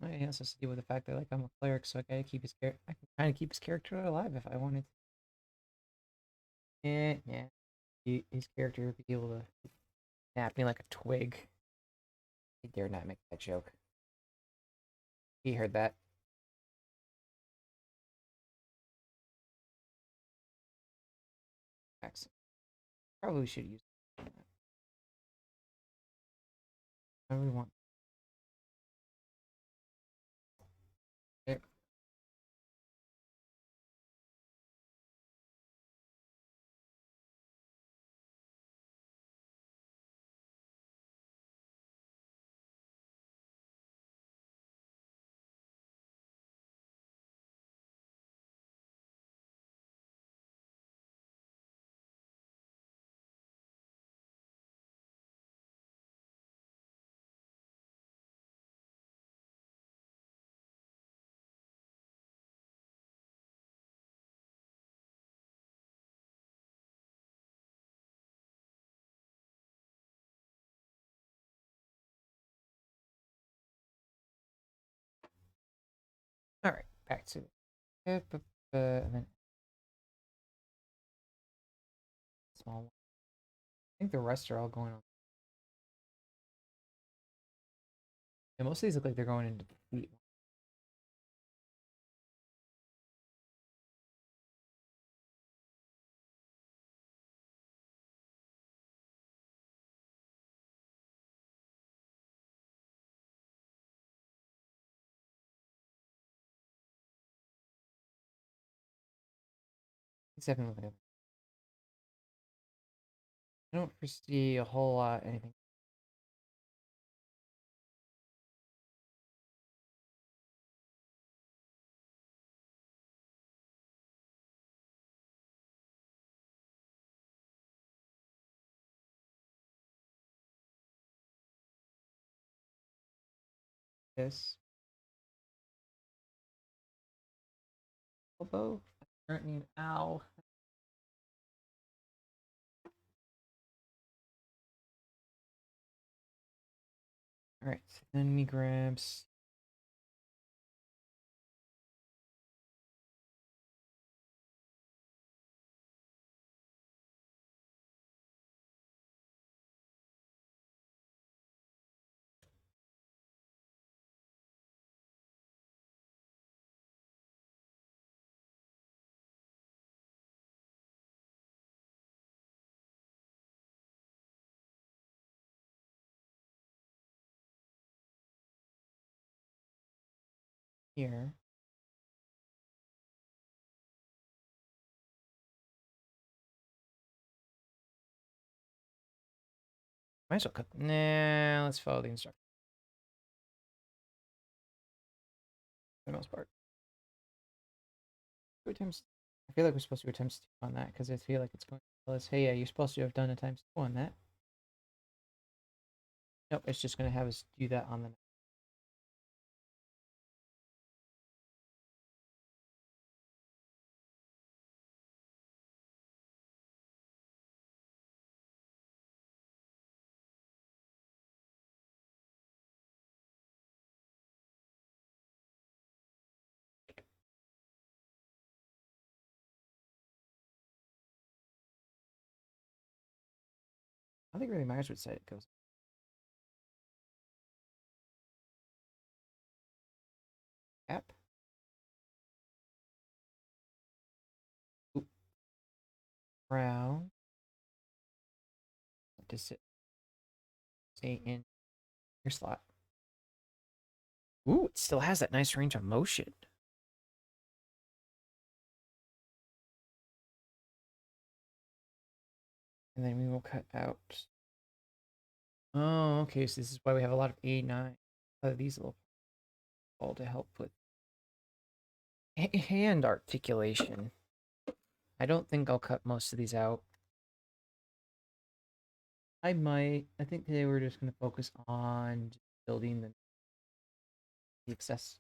Speaker 1: It has to do with the fact that like I'm a cleric, so I gotta keep his character. I can kind of keep his character alive if I wanted. Yeah. His character would be able to snap me like a twig. He dare not make that joke. He heard that. Excellent. Probably should use. I really want. There. All right, back to and then small one. I think the rest are all going on. And most of these look like they're going into the fleet. 7 look like I don't foresee a whole lot anything. This elbow. I mean, ow. All right, so then me grabs here. Might as well cut. Nah, let's follow the instructions for the most part. Go times. I feel like we're supposed to go times 2 on that because I feel like it's going to tell us, hey, yeah, you're supposed to have done a times 2 on that. Nope, it's just going to have us do that on the. don't think it really matters what side it goes. Cap. Oop. Brown. Does it stay in your slot? Ooh, it still has that nice range of motion. And then we will cut out. Oh, okay. So this is why we have a lot of A9. These little all to help with hand articulation. I don't think I'll cut most of these out. I might. I think today we're just going to focus on building the access,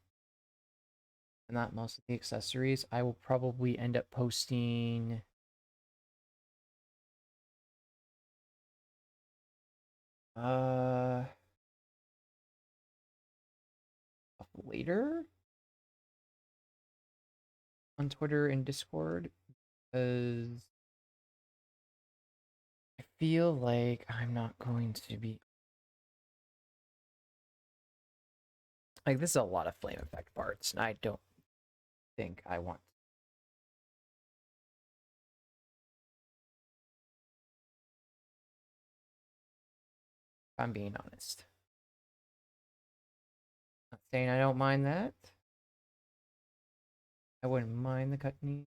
Speaker 1: and not most of the accessories. I will probably end up posting later on Twitter and Discord, because I feel like I'm not going to be like, this is a lot of flame effect parts, and I don't think I want. If I'm being honest. Not saying I don't mind that. I wouldn't mind the cut knee.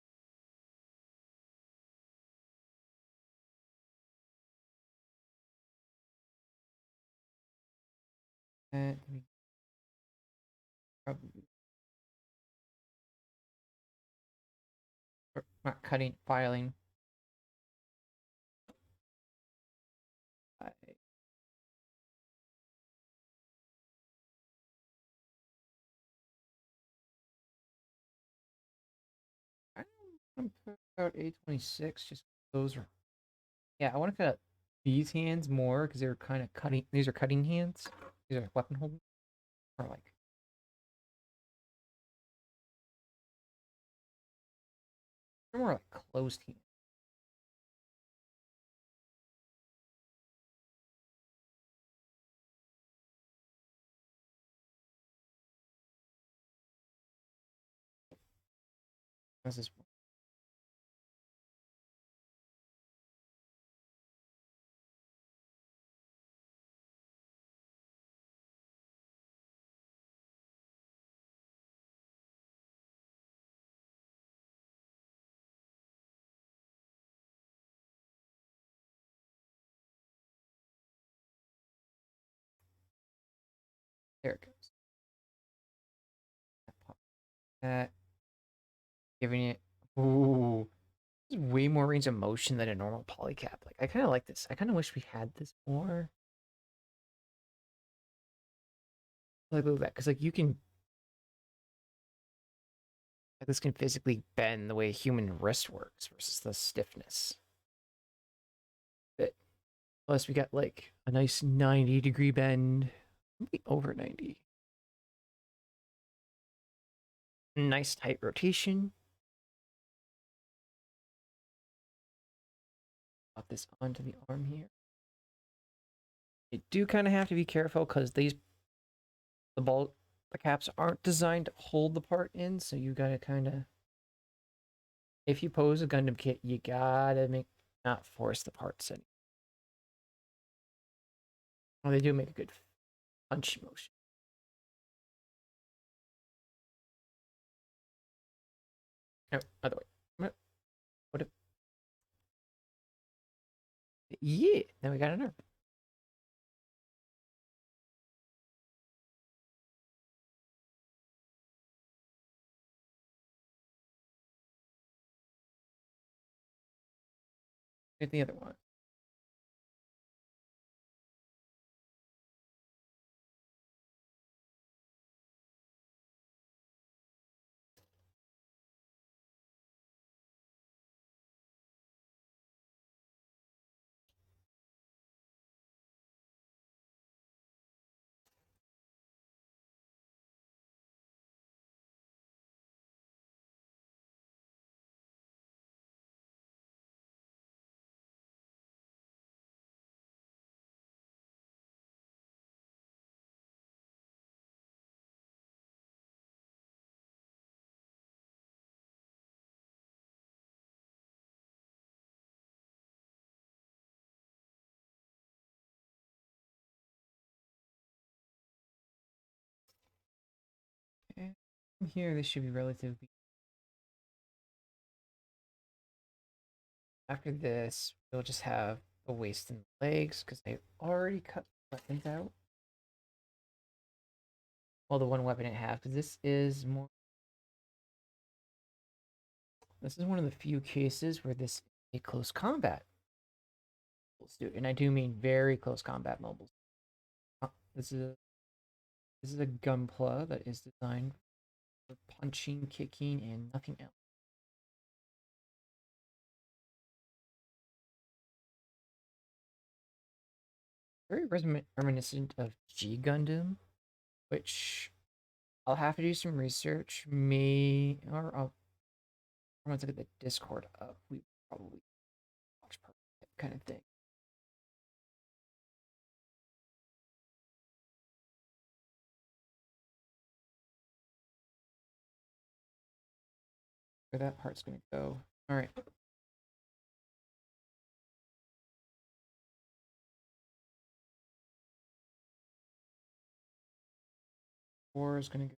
Speaker 1: Probably not cutting, filing. I I'm gonna put out A26. Just those are. Yeah, I want to cut these hands more because they're kind of cutting. These are cutting hands. These are weapon holding, or like. They're more like closed hands. This is. There it goes. That giving it. Ooh. Way more range of motion than a normal polycap. Like, I kind of like this. I kind of wish we had this more. Like, look at that, because like you can, like, this can physically bend the way a human wrist works versus the stiffness. But plus, we got like a nice 90-degree bend, maybe over 90. Nice tight rotation. Pop this onto the arm here. You do kind of have to be careful because the caps aren't designed to hold the part in, so you gotta kind of, if you pose a Gundam kit, you gotta not force the parts in. Well, they do make a good punch motion. Oh, other way. What if? Yeah, then we got an arm. Get the other one. From here, this should be relatively. After this, we'll just have the waist and legs because I already cut weapons out. Well, the one weapon I have because this is more. This is one of the few cases where this is a close combat suit, and I do mean very close combat mobile. This is a gunpla that is designed for punching, kicking, and nothing else. Very reminiscent of G Gundam, which I'll have to do some research. Or I'll once I get the Discord up, we probably watch part of it kind of thing. Where that part's gonna go. All right. Four is gonna go.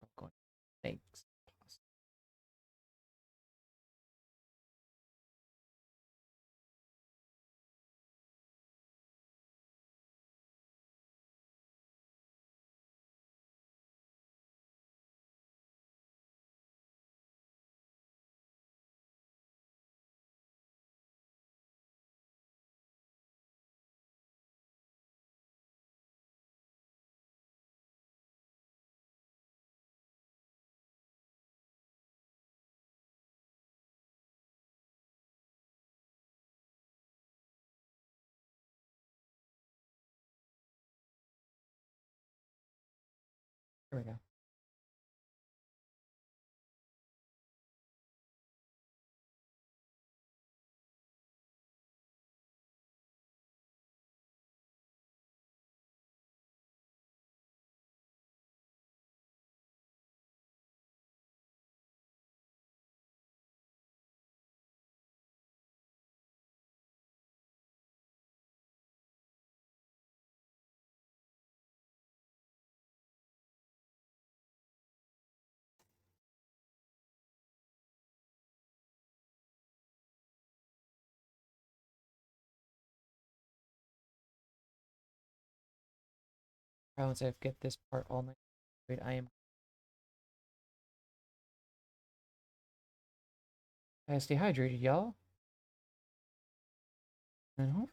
Speaker 1: I'm going. Thanks. Here we go. Once I get this part all night, wait, I gotta stay hydrated, y'all. No.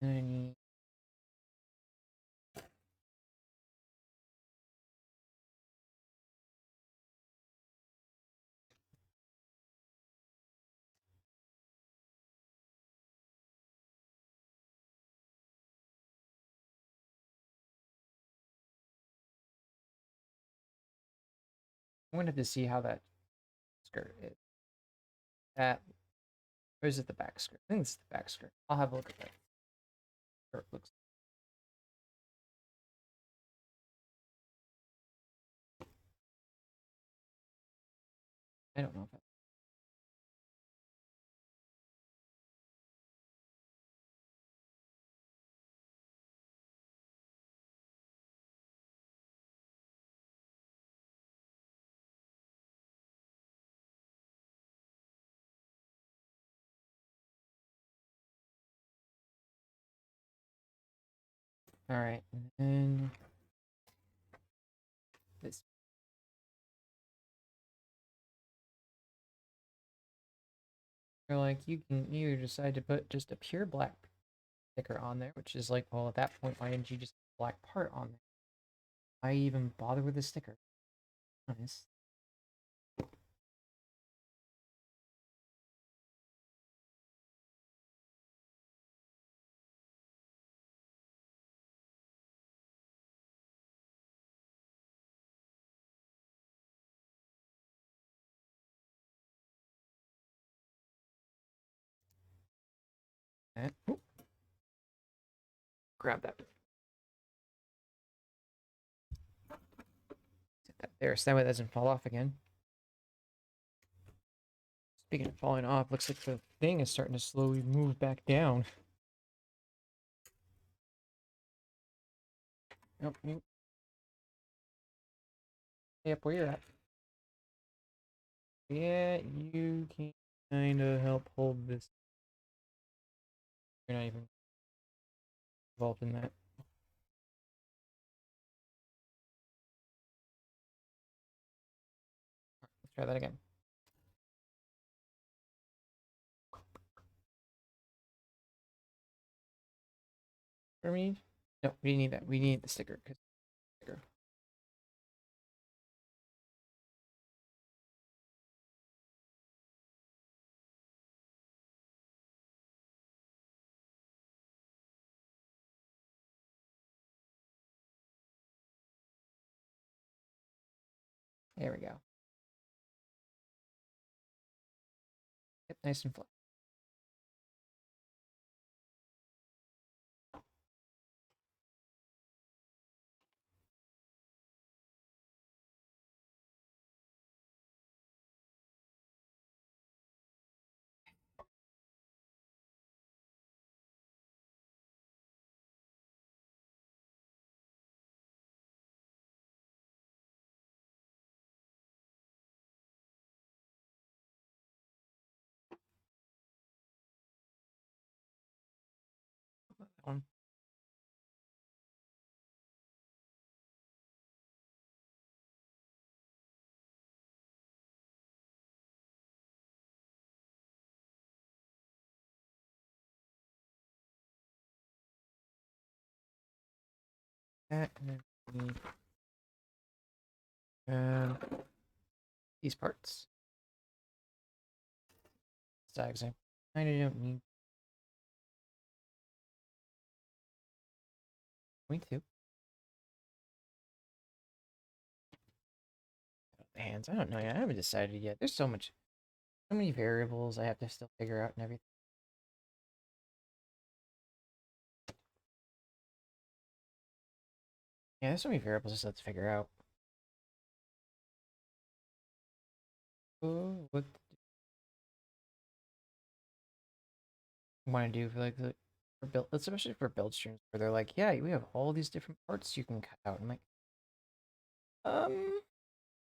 Speaker 1: And I need. I'm gonna have to see how that skirt is. That. Or is it the back skirt? I think it's the back skirt. I'll have a look at that. Skirt looks. I don't know if that. All right, and then this. Or like you can either decide to put just a pure black sticker on there, which is like, well, at that point, why didn't you just put a black part on there? Why even bother with the sticker? Honest. And, grab that. Set that there, so that way it doesn't fall off again. Speaking of falling off, looks like the thing is starting to slowly move back down. Nope, you stay up where you're at. Yeah, you can kind of help hold this. You're not even involved in that. Let's try that again. What do we need? No, we need that. We need the sticker. Sticker. There we go. Yep, nice and flat. That one. That and then we need these parts. Tags I kind of don't need. Me too. The hands. I don't know yet. I haven't decided yet. There's so many variables I have to still figure out and everything. Yeah, there's so many variables I still have to figure out. Oh, what I want to do for like for build, especially for build streams where they're like, yeah, we have all these different parts you can cut out. I'm like, um,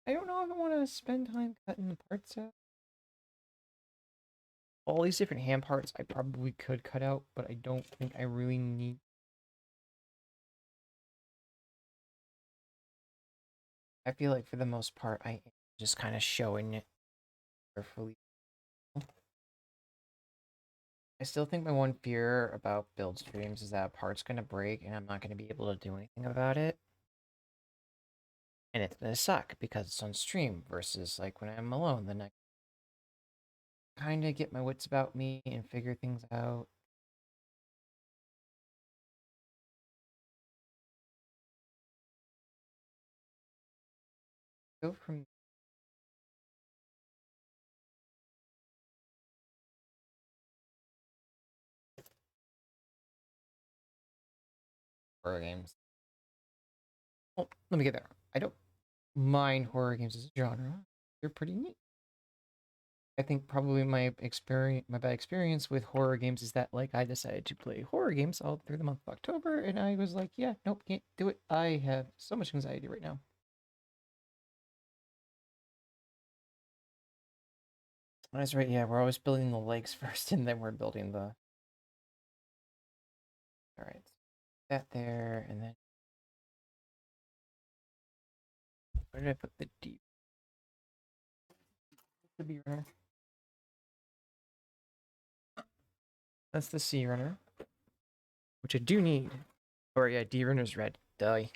Speaker 1: I don't know if I want to spend time cutting the parts out. All these different hand parts I probably could cut out, but I don't think I really need. I feel like for the most part, I am just kind of showing it carefully. I still think my one fear about build streams is that a part's gonna break and I'm not gonna be able to do anything about it. And it's gonna suck because it's on stream versus like when I'm alone, then I kind of get my wits about me and figure things out. Go from horror games. Well, let me get there. I don't mind horror games as a genre. They're pretty neat. I think probably my bad experience with horror games is that like I decided to play horror games all through the month of October, and I was like, yeah, nope, can't do it. I have so much anxiety right now. That's right. Yeah, we're always building the legs first, and then we're building the. All right, that there, and then where did I put the D? The B runner. That's the C runner, which I do need. Or yeah, D runner's red. Duh. I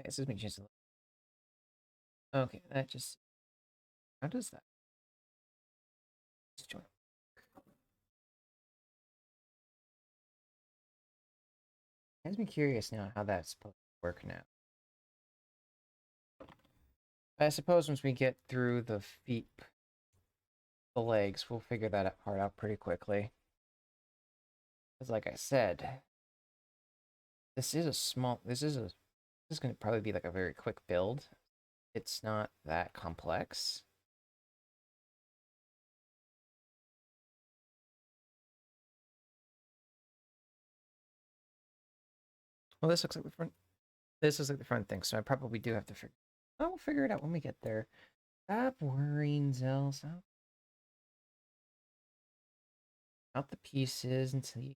Speaker 1: guess this makes sense. Okay, that just how does that? Let's join. Makes me curious now how that's supposed to work now. I suppose once we get through the feet, the legs, we'll figure that part out pretty quickly. Because like I said, this is a small. This is going to probably be like a very quick build. It's not that complex. Well, this looks like the front. This is like the front thing, so I probably do have to figure. Oh, we'll figure it out when we get there. Stop worrying, Zell. Stop out the pieces until you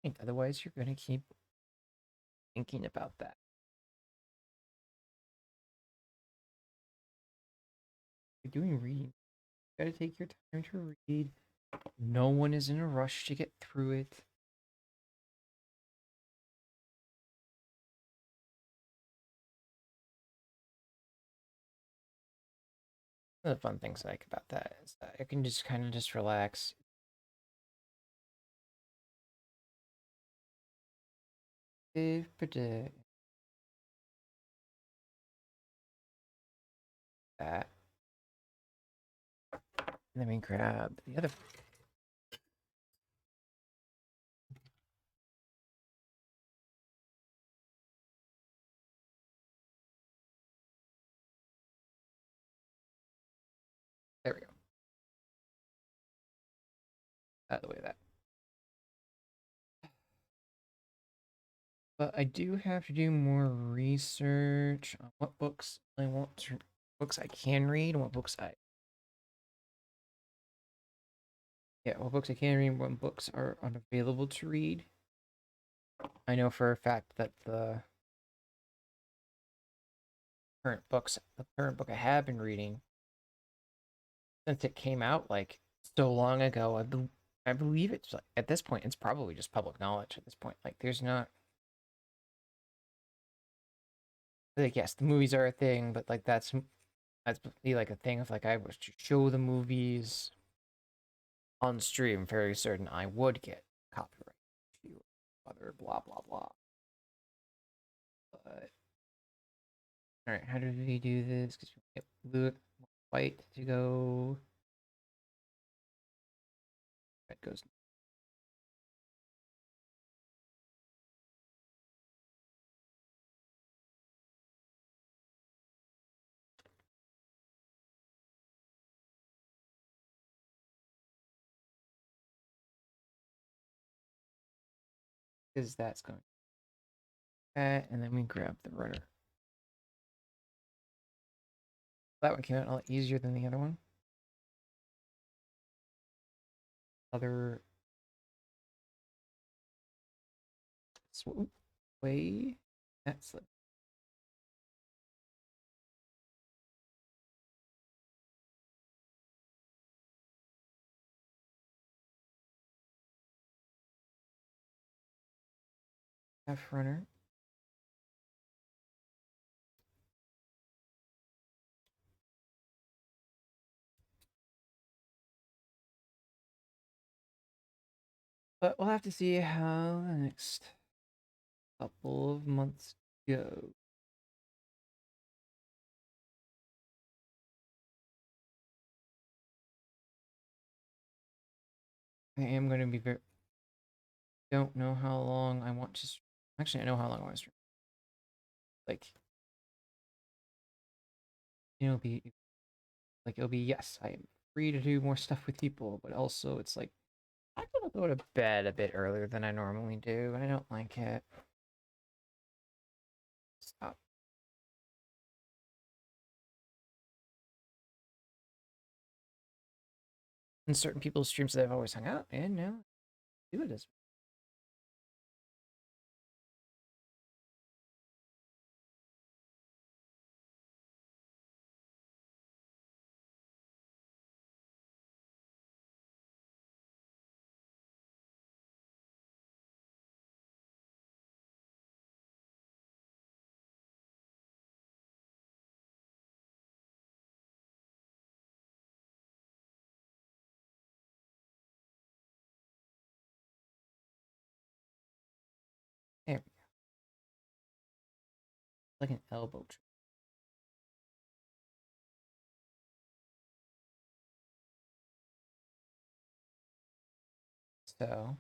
Speaker 1: think. Otherwise, you're gonna keep thinking about that. You're doing reading. You gotta take your time to read. No one is in a rush to get through it. One of the fun things I like about that is that I can just kind of just relax. That. And then we grab the other. There we go. Out of the way of that. But I do have to do more research on what books I want to, books I can read, and what books what books I can read, and what books are unavailable to read. I know for a fact that the current book I have been reading, since it came out like so long ago, I believe it's like, at this point, it's probably just public knowledge at this point. Like, there's not like, yes, the movies are a thing, but like that's be like a thing of like I was to show the movies on stream, very certain I would get copyright issue, other blah blah blah. But all right, how do we do this? Because we get blue, white to go. Red goes. Because that's going. That, and then we grab the runner. That one came out a lot easier than the other one. Other swoop way. That's like F runner. But we'll have to see how the next couple of months go. I am going to be very. Don't know how long I want to. Actually, I know how long I want to stream. Like, it'll be yes, I am free to do more stuff with people, but also it's like I'm gonna go to bed a bit earlier than I normally do. I don't like it. Stop. in certain people's streams that I've always hung out, and now do it as there, like an elbow. So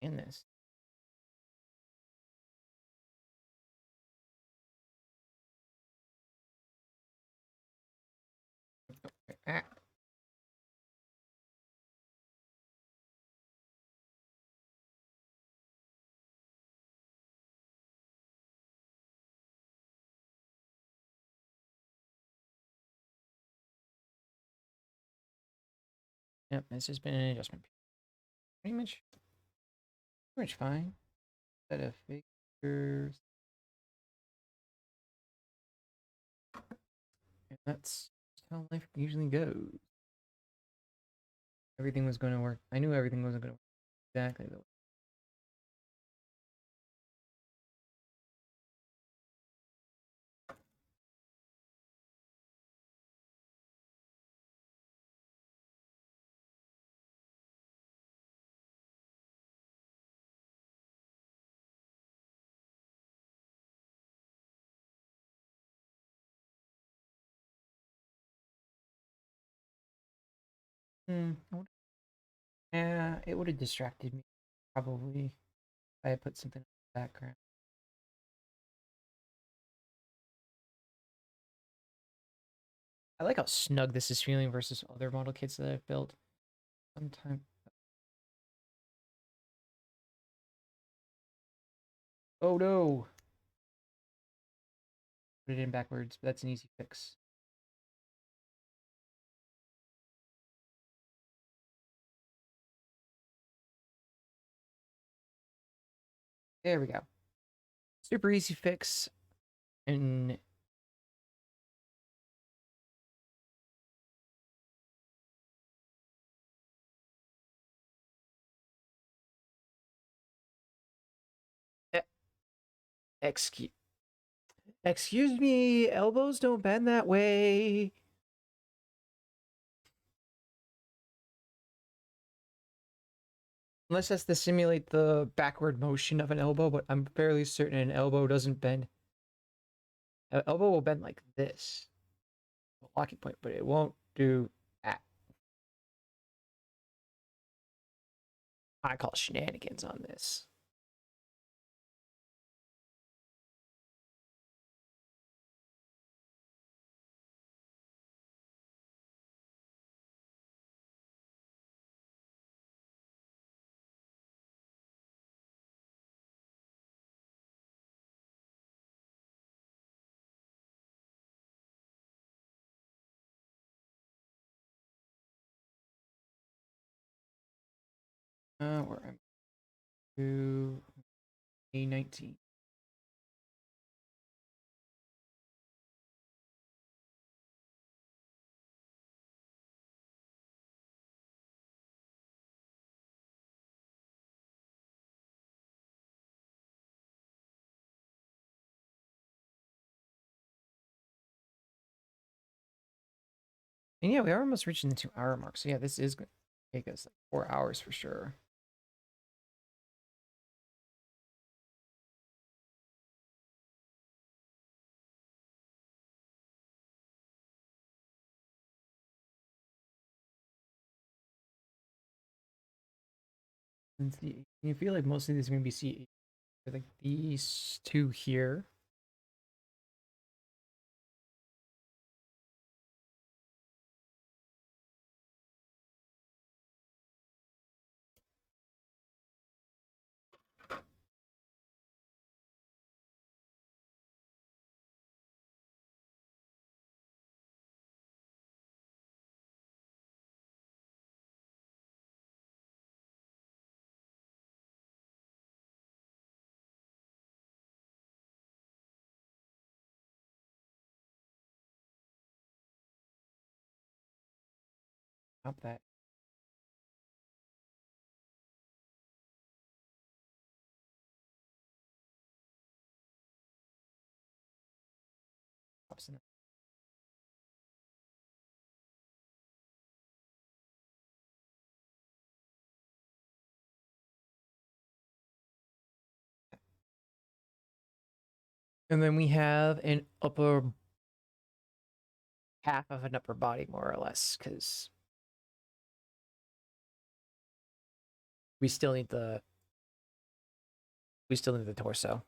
Speaker 1: in this, ah, yep, this has been an adjustment. Pretty much fine. Set of figures. And that's how life usually goes. Everything was going to work. I knew everything wasn't going to work exactly the way. Yeah, it would have distracted me probably if I had put something in the background. I like how snug this is feeling versus other model kits that I've built. Sometimes. Oh no! Put it in backwards, but that's an easy fix. There we go. Super easy fix. And excuse excuse me, elbows don't bend that way. Unless that's to simulate the backward motion of an elbow, but I'm fairly certain an elbow doesn't bend. An elbow will bend like this, locking point, but it won't do that. I call shenanigans on this. Where am I? To A19. And yeah, we are almost reaching the 2 hour mark. So yeah, this is going to take us like 4 hours for sure. And see, you feel like most of these are going to be C8, like these two here. Drop that. Drops in. And then we have an upper half of an upper body, more or less, because we still need the torso.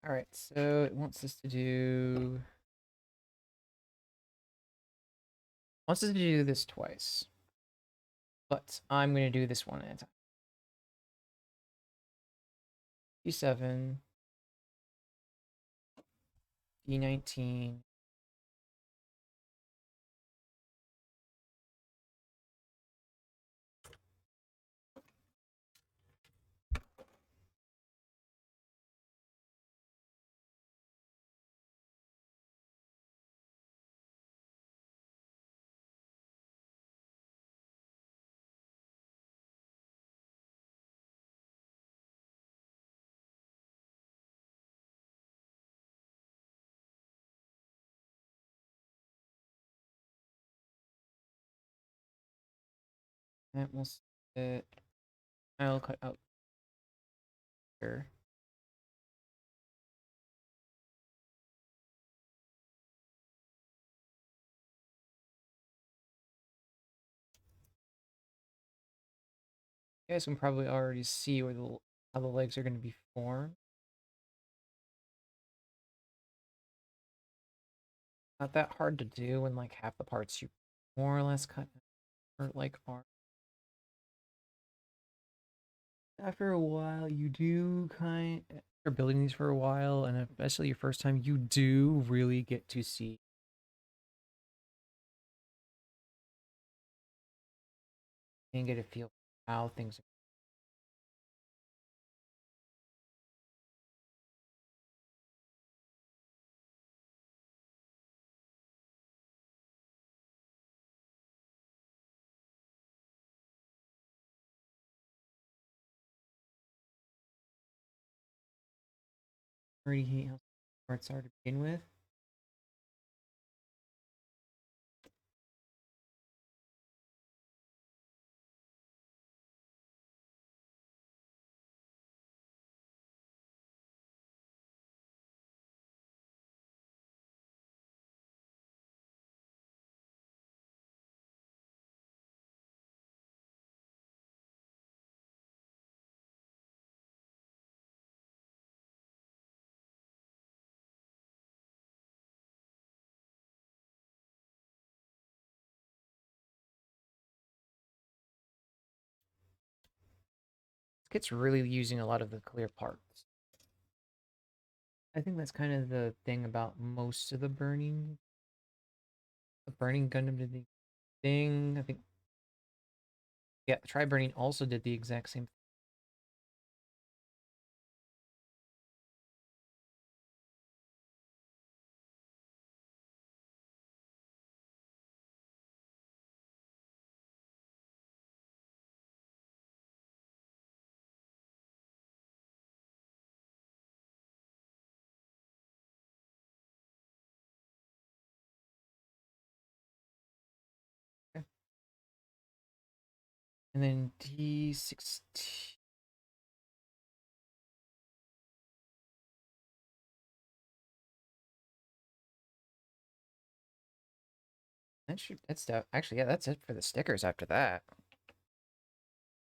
Speaker 1: All right, so it wants us to do this twice, but I'm gonna do this one at a time. D7, D19. That will sit. I'll cut out here. You guys can probably already see where how the legs are going to be formed. Not that hard to do when like half the parts you more or less cut or like are. After a while, you do after building these for a while, and especially your first time, you do really get to see and get a feel for how things are. Already hate how parts are to begin with. It gets really using a lot of the clear parts. I think that's kind of the thing about most of the burning. The burning Gundam did the thing. I think, yeah, Try Burning also did the exact same. Okay. And then D16. Actually, yeah, that's it for the stickers after that.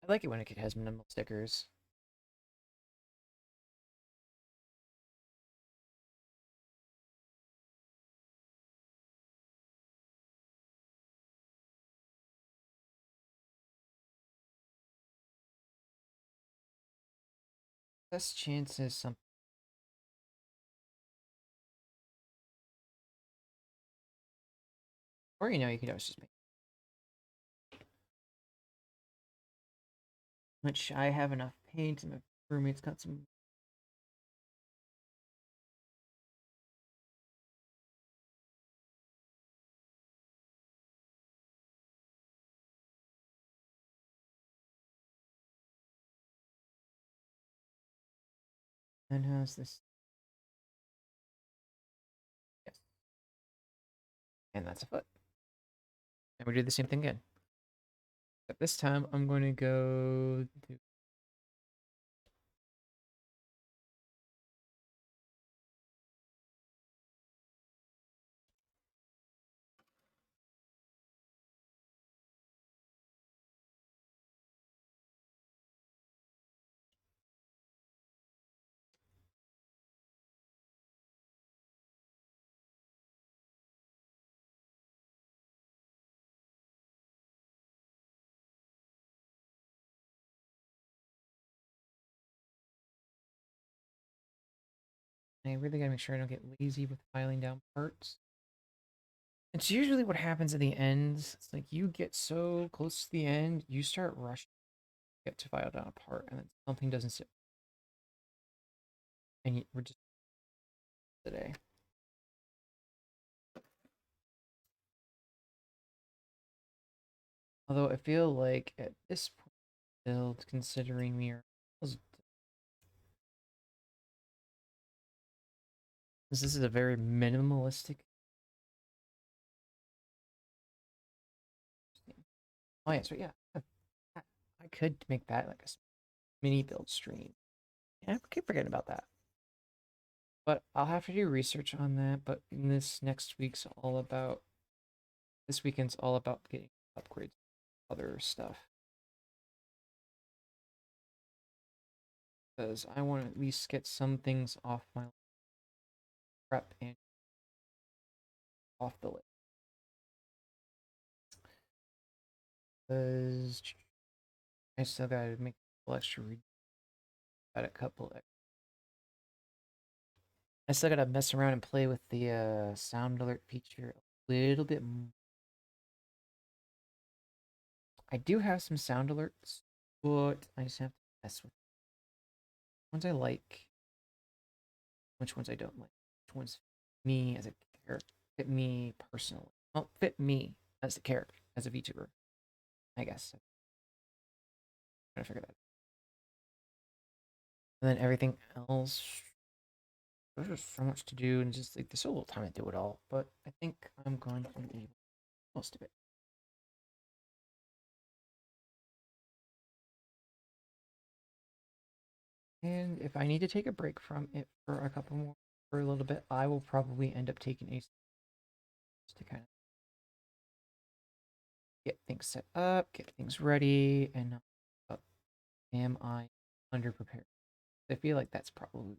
Speaker 1: I like it when it has minimal stickers. Best chance is something. Or, you could always just make. Which I have enough paint, and my roommate's got some And how's this? Yes. And that's a foot. And we do the same thing again. But this time I'm going to go to I really gotta make sure I don't get lazy with filing down parts. It's usually what happens at the end. It's like you get so close to the end, you start rushing to get to file down a part, and then something doesn't sit. And we're just today. Although I feel like at this point, build, considering we are, this is a very minimalistic. Oh yeah, so yeah, I could make that like a mini build stream. Yeah, I keep forgetting about that. But I'll have to do research on that. But in this next week's all about, this weekend's all about getting upgrades, other stuff. Because I want to at least get some things off my prep and off the list. Because I still gotta make a couple extra got a couple. I still gotta mess around and play with the sound alert feature a little bit more. I do have some sound alerts, but I just have to mess with ones I like, which ones I don't like, which ones fit me as a character, fit me personally, well, fit me as a character, as a VTuber, I guess. I'm trying to figure that out. And then everything else, there's just so much to do, and just like there's so little time to do it all. But I think I'm going to be most of it. And if I need to take a break from it for a couple more, for a little bit, I will probably end up taking a just to kind of get things set up, get things ready, and not am I underprepared? I feel like that's probably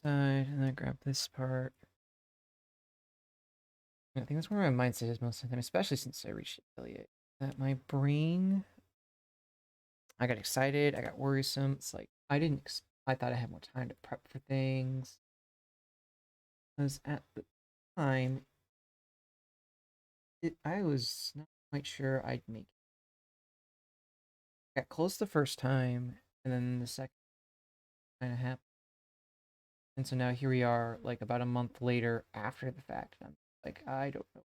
Speaker 1: side, and then grab this part. I think that's where my mindset is most of the time, especially since I reached affiliate. That my brain, I got excited, I got worrisome. It's like I thought I had more time to prep for things. Because at the time, I was not quite sure I'd make it. Got close the first time, and then the second kind of happened. And so now here we are, like about a month later after the fact. And I'm like, I don't know.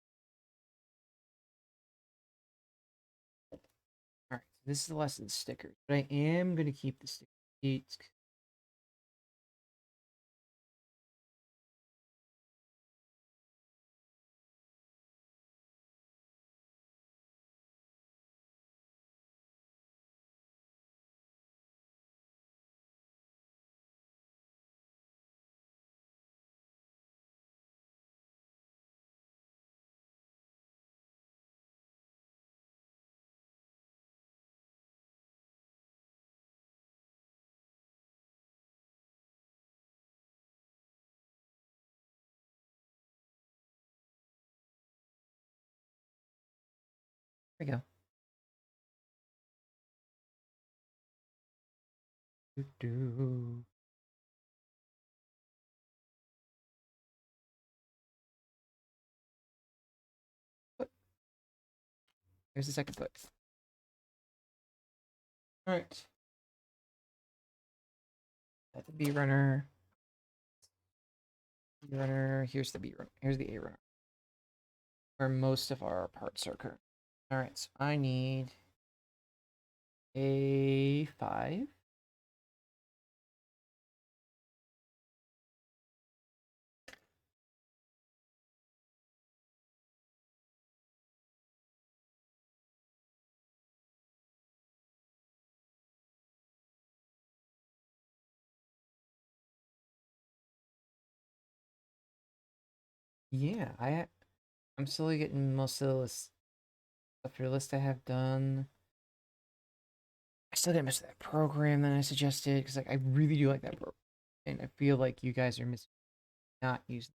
Speaker 1: All right, so this is the last of the stickers, but I am gonna keep the sticker sheets. There we go. Doo -doo. Foot. Here's the second foot. All right. That's a B runner. B runner. Here's the B runner. Here's the A runner. where most of our parts are current. All right, so I need a 5. Yeah, I'm still getting most of the list stuff for the list I have done. I still get most of that program that I suggested because like I really do like that program, and I feel like you guys are missing not using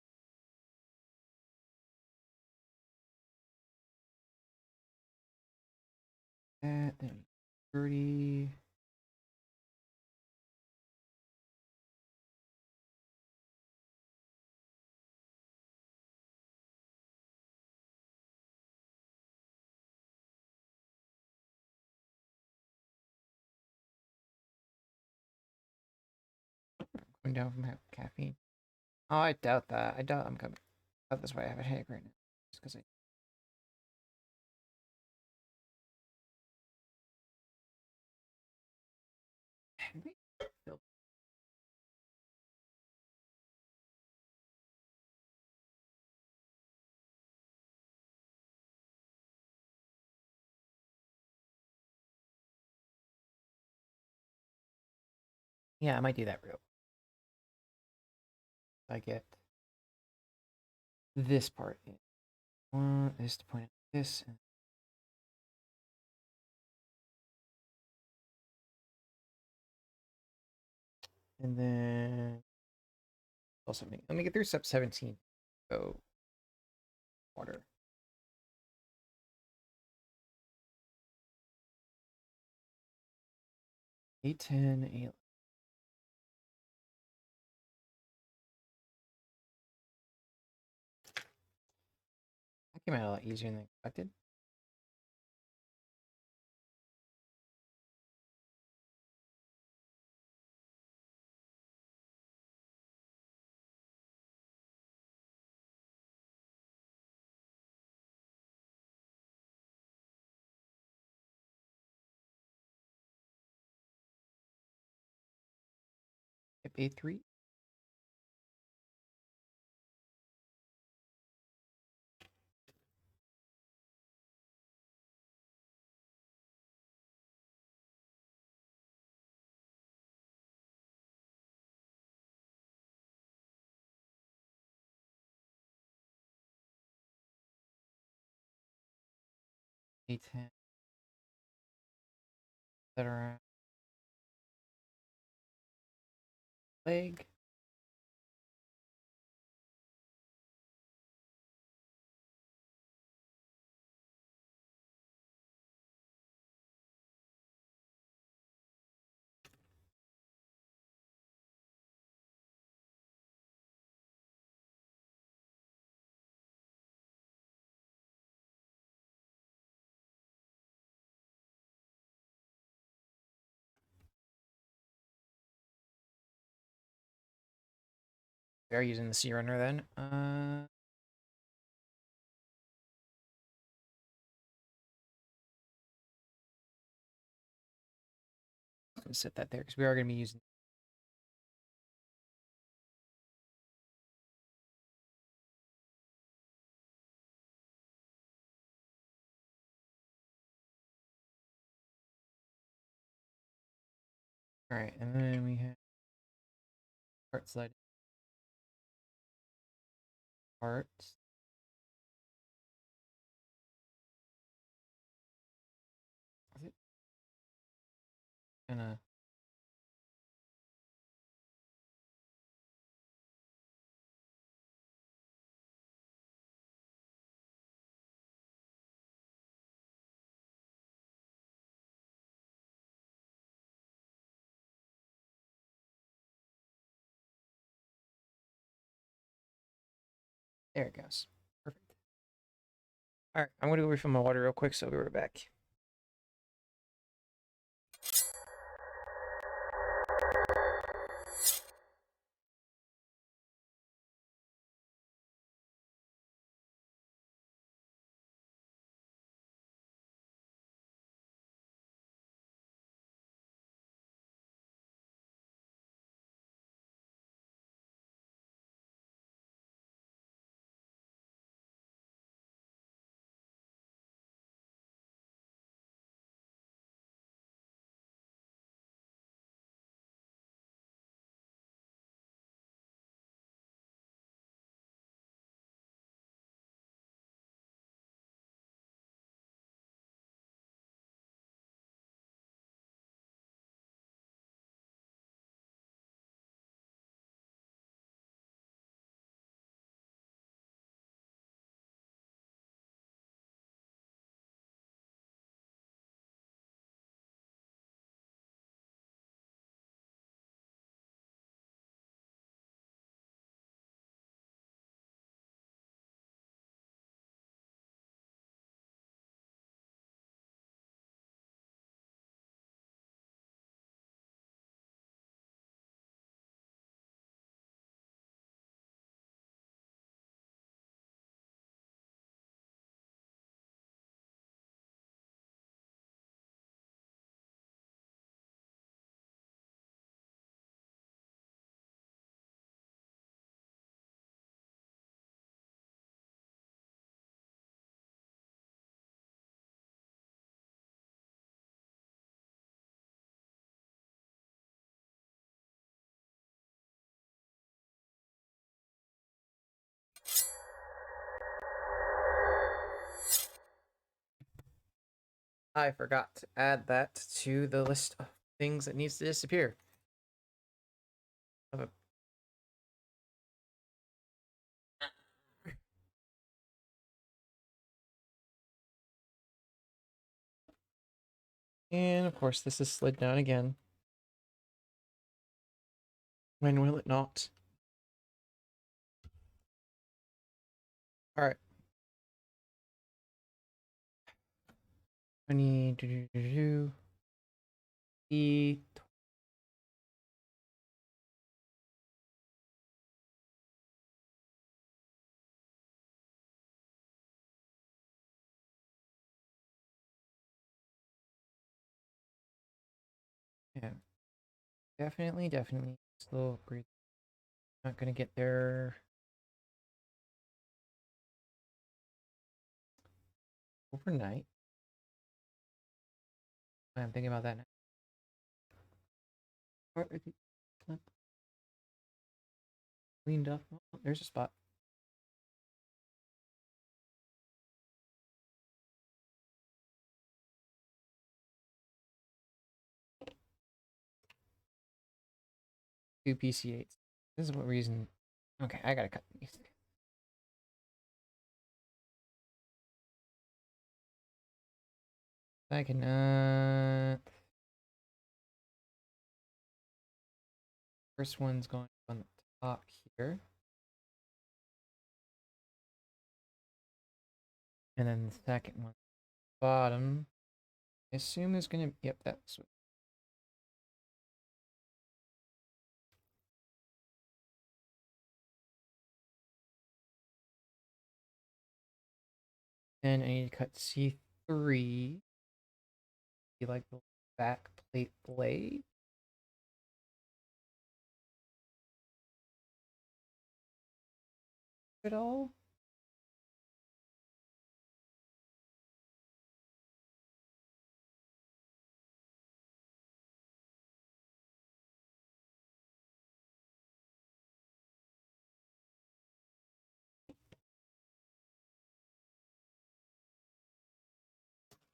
Speaker 1: that. Then 30. Going down from caffeine. Oh, I doubt that. I doubt I'm coming. I doubt that's why I have a headache right now. Just because I. Yeah, I might do that real. I get this part. One is to point out this. And then also let me get through step 17. So water. A10, A11. That came out a lot easier than expected. Type A3. A10. Etc. Leg. We are using the C runner then. Gonna set that there because we are going to be using. All right, and then we have part slide parts. Is it gonna? There it goes. Perfect. All right, I'm going to go refill my water real quick, so we'll be right back. I forgot to add that to the list of things that needs to disappear. And of course, this is slid down again. When will it not? All right. 20 E. Yeah, definitely slow upgrade. Not gonna get there overnight. I'm thinking about that now. Or if you cleaned up. Oh, there's a spot. Two PC8s. This is what reason. Okay, I gotta cut these. I cannot. First one's going on the top here. And then the second one, bottom. I assume is gonna. Yep, that's. Then I need to cut C3. You like the back plate blade at all?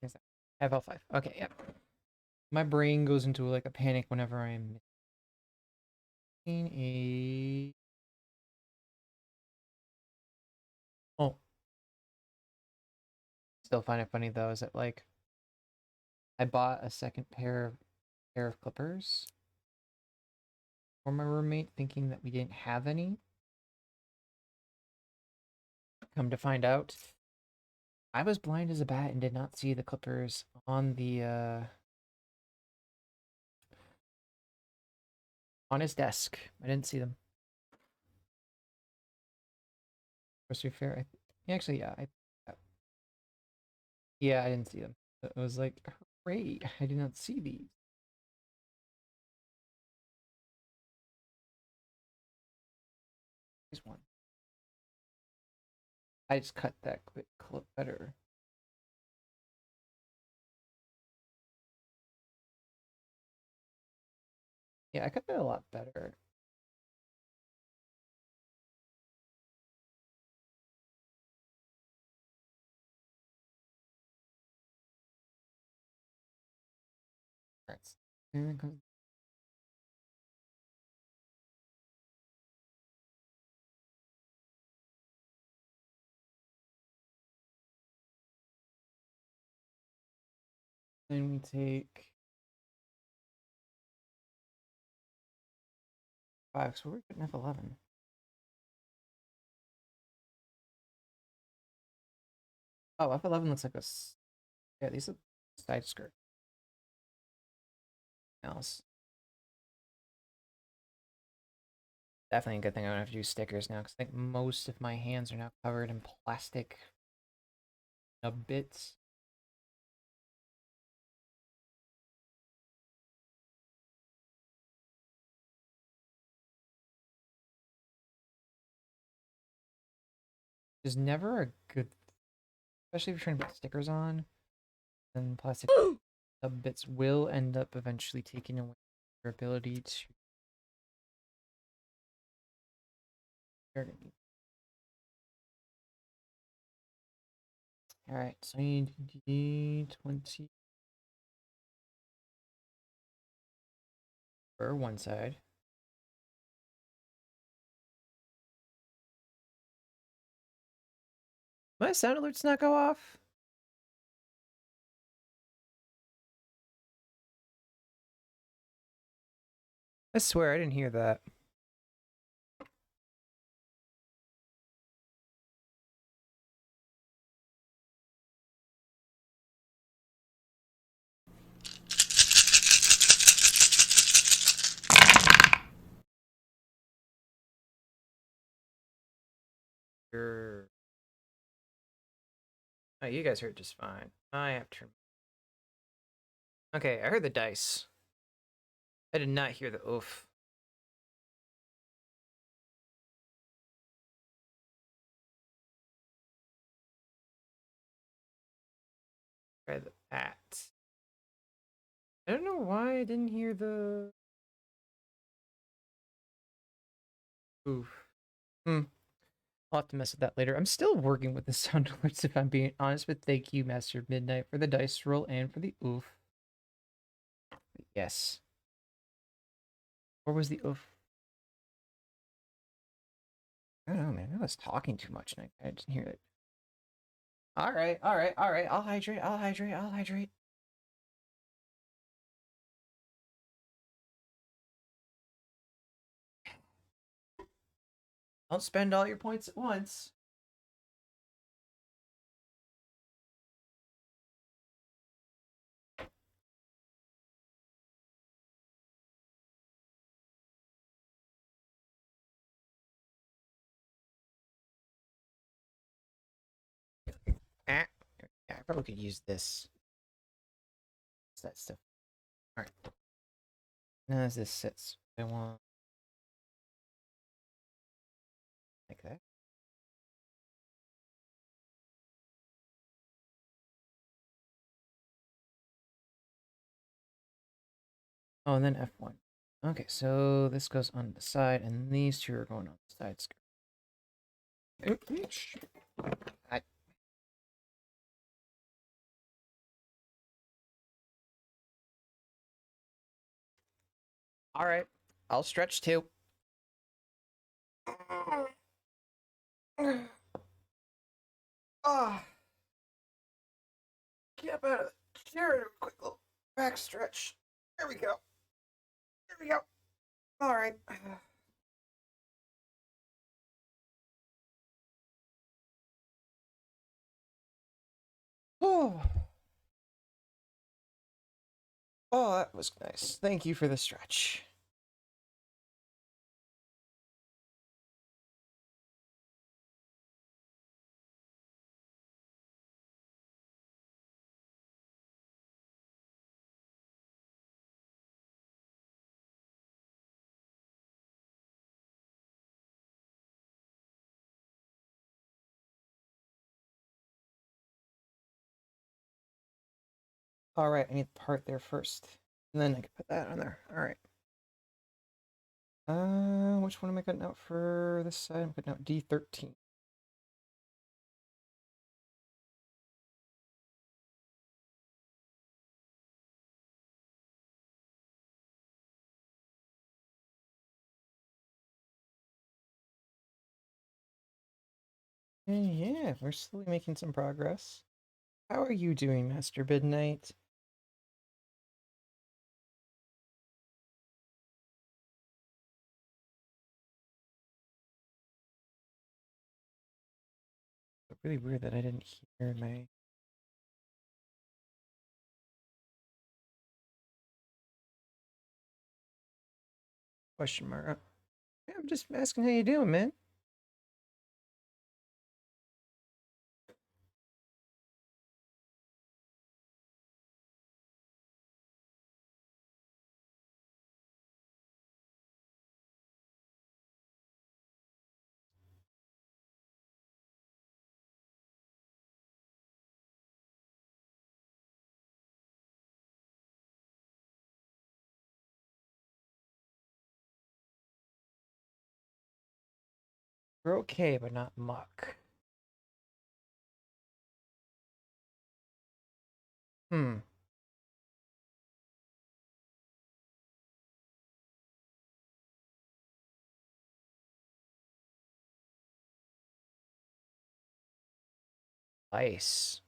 Speaker 1: Yes, FL5. Okay, yep. My brain goes into like a panic whenever I'm missing a. Oh, still find it funny though. Is that like I bought a second pair of clippers for my roommate, thinking that we didn't have any. Come to find out, I was blind as a bat and did not see the clippers on his desk. I didn't see them. Supposed to be fair. Actually, yeah, yeah, I didn't see them. It was like, great, I did not see these. Here's one. I just cut that clip better. Yeah, I cut that a lot better. Alright. Then we take 5, so we're getting F11. Oh, F11 looks like a. Yeah, these are side skirt. Else. Definitely a good thing I don't have to do stickers now, because I think most of my hands are now covered in plastic bits. Is never a good, especially if you're trying to put stickers on, then plastic bits will end up eventually taking away your ability to. All right, so I need D20. for one side. My sound alerts not go off? I swear I didn't hear that. Sure. Oh, you guys heard just fine. I have to. Okay, I heard the dice. I did not hear the oof. Try the bat. I don't know why I didn't hear the oof. Hmm. I'll have to mess with that later. I'm still working with the sound alerts, if I'm being honest, but thank you, Master Midnight, for the dice roll and for the oof. Yes. Or was the oof? I don't know, man. I was talking too much and I didn't hear it. All right, all right, all right. I'll hydrate, I'll hydrate, I'll hydrate. Don't spend all your points at once. Ah, yeah, I probably could use this. What's that stuff? All right. Now as this sits, I want like that. Oh, and then F1. Okay, so this goes on the side, and these two are going on the side. I, all right, I'll stretch too. Ah, get up out of the chair and a quick little back stretch. There we go. There we go. All right. Oh, oh, that was nice. Thank you for the stretch. All right, I need the part there first, and then I can put that on there. All right. Which one am I cutting out for this side? I'm cutting out D13. Yeah, we're slowly making some progress. How are you doing, Master Midnight? It's really weird that I didn't hear my question mark. Yeah, I'm just asking how you doing, man. We're okay, but not muck. Hmm. Ice.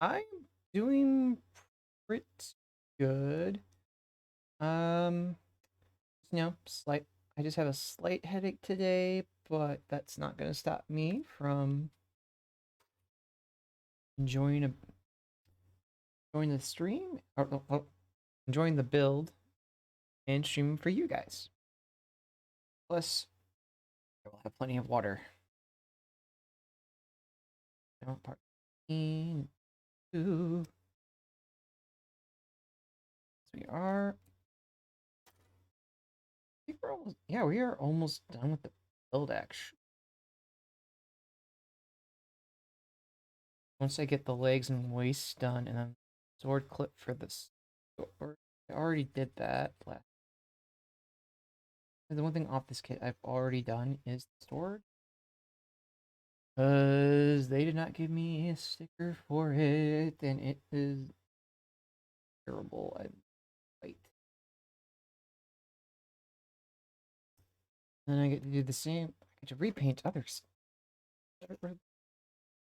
Speaker 1: I'm doing pretty good. Um, slight. I just have a slight headache today, but that's not gonna stop me from enjoying a enjoying the stream, or enjoying the build and streaming for you guys. Plus, I will have plenty of water. Part 2. So we are. I think we're almost. Yeah, we are almost done with the build. Actually, once I get the legs and waist done, and then sword clip for this. I already did that last. The one thing off this kit I've already done is the sword. Because they did not give me a sticker for it, and it is terrible. I wait. Then I get to do the same. I get to repaint others.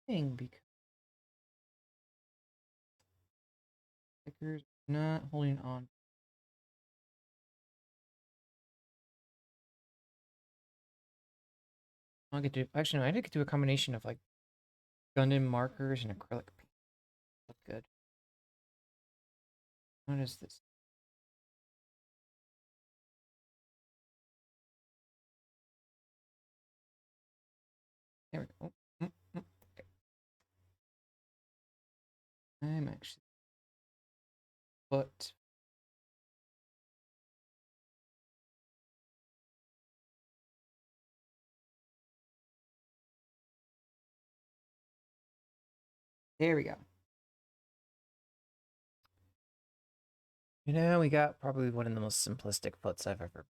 Speaker 1: Thing because stickers not holding on. I'll get to actually no, I did get to do a combination of like Gundam markers and acrylic paint. Look good. What is this? There we go. Okay. I'm actually but there we go. We got probably one of the most simplistic foots I've ever.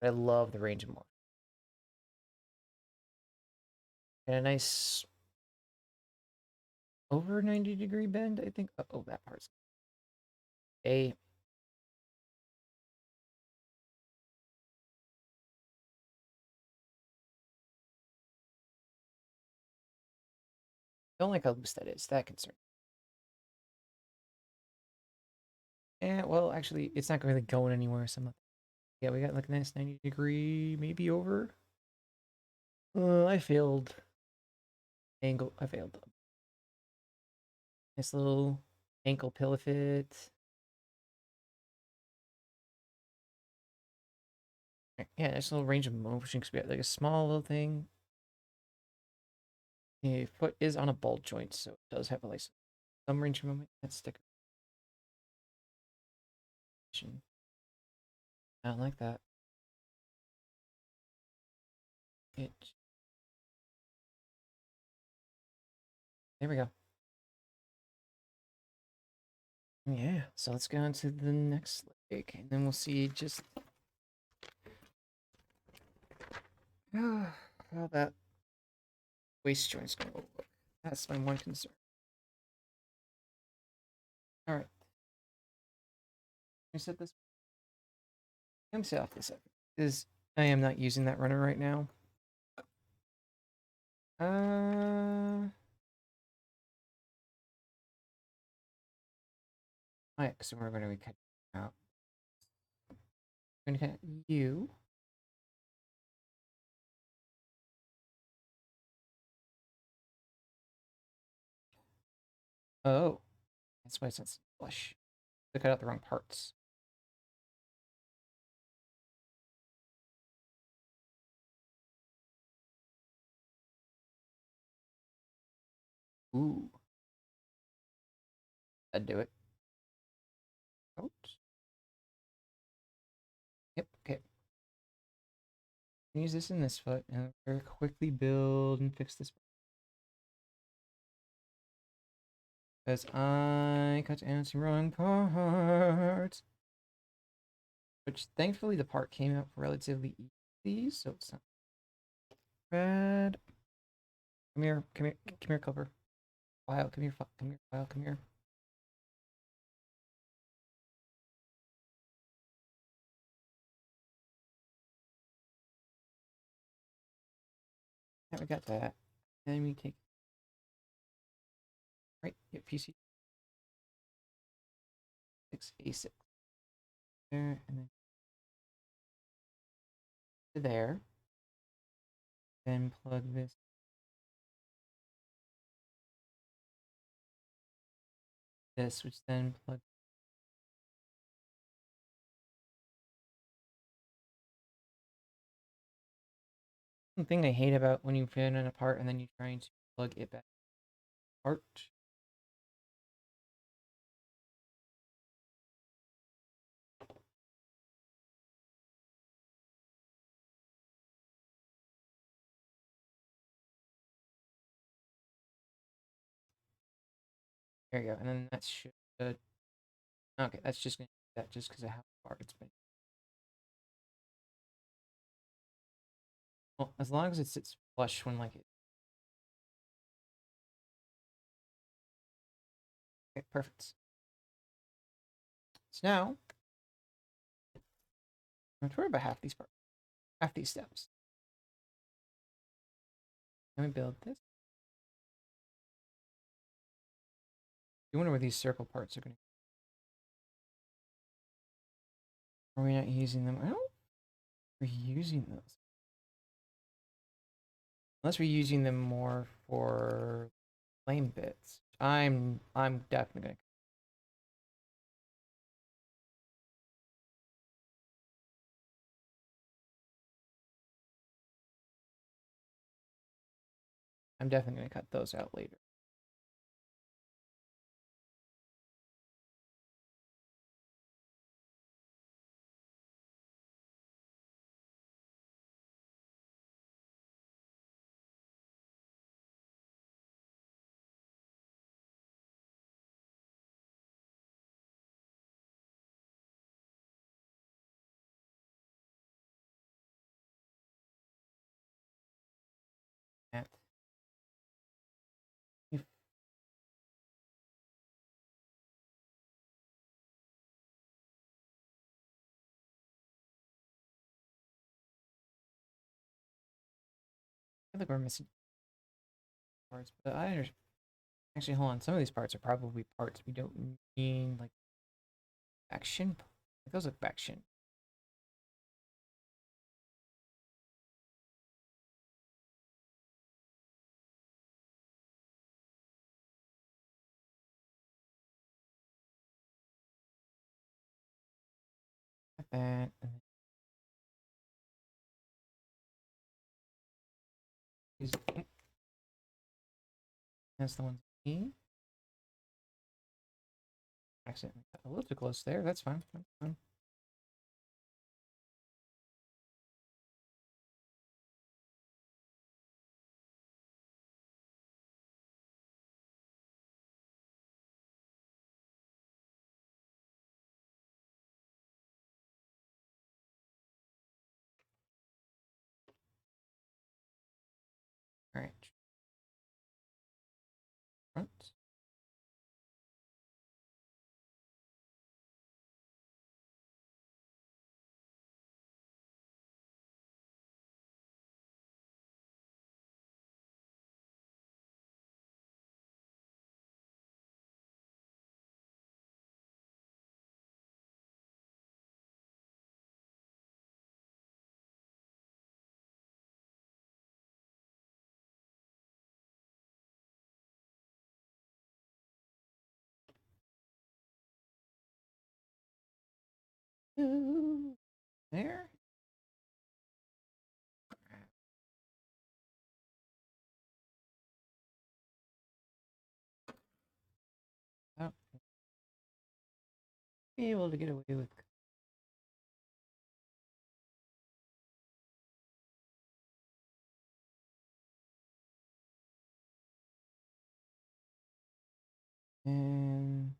Speaker 1: I love the range of more. And a nice over 90-degree bend, I think. Oh, that part's a. Don't like how loose that is. That concern. Yeah, well, actually, it's not really going anywhere. So yeah, we got like a nice 90-degree, maybe over. I failed. Angle. I failed. Nice little ankle pillow fit. Yeah, nice little range of motion because we have like a small little thing. The foot is on a ball joint, so it does have a like some range of movement. That sticker. I don't like that. It. There we go. Yeah, so let's go on to the next leg, and then we'll see just how that waist joint's gonna look. That's my one concern. All right, let me set this. I'm set off this up because I am not using that runner right now. Alright, so we're going to be cutting out. I'm going to cut you. Oh, that's why it's not flush. I cut out the wrong parts. Ooh. That'd do it. Oops. Yep, okay. Use this in this foot and very quickly build and fix this. Because I cut out some wrong parts. Which thankfully the part came out relatively easy, so it's not bad. Come here, Clipper. File, come here, come here, file, come here. Yeah, we got that. And then we take right, get PC 6A6 there, and then to there. Then plug this, which then plug. One thing I hate about when you fit it apart and then you're trying to plug it back apart. There you go, and then that should. Okay, that's just gonna do that just because of how far it's been. Well, as long as it sits flush when like it. Okay, perfect. So now, I'm worry about half these parts, half these steps. Let me build this. You wonder where these circle parts are going to. Are we not using them? I don't. We're using those. Unless we're using them more for flame bits. I'm definitely gonna. I'm definitely gonna cut those out later. That. If I feel like we're missing parts, but I understand. Actually, hold on. Some of these parts are probably parts we don't need, like action. Like those look action. Like that. And these, that's the ones we need. Accidentally got a little too close there. That's fine. That's fine. All right. Front. There. Oh, be able to get away with. And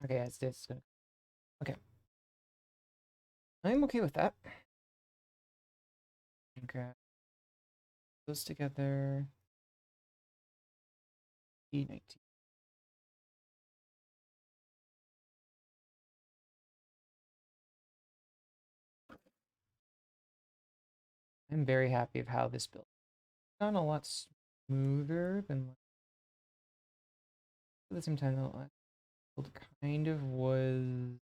Speaker 1: Okay, it's good. Okay. I'm okay with that. Grab those together. E19. I'm very happy of how this built. It's gone a lot smoother than at the same time the last build kind of was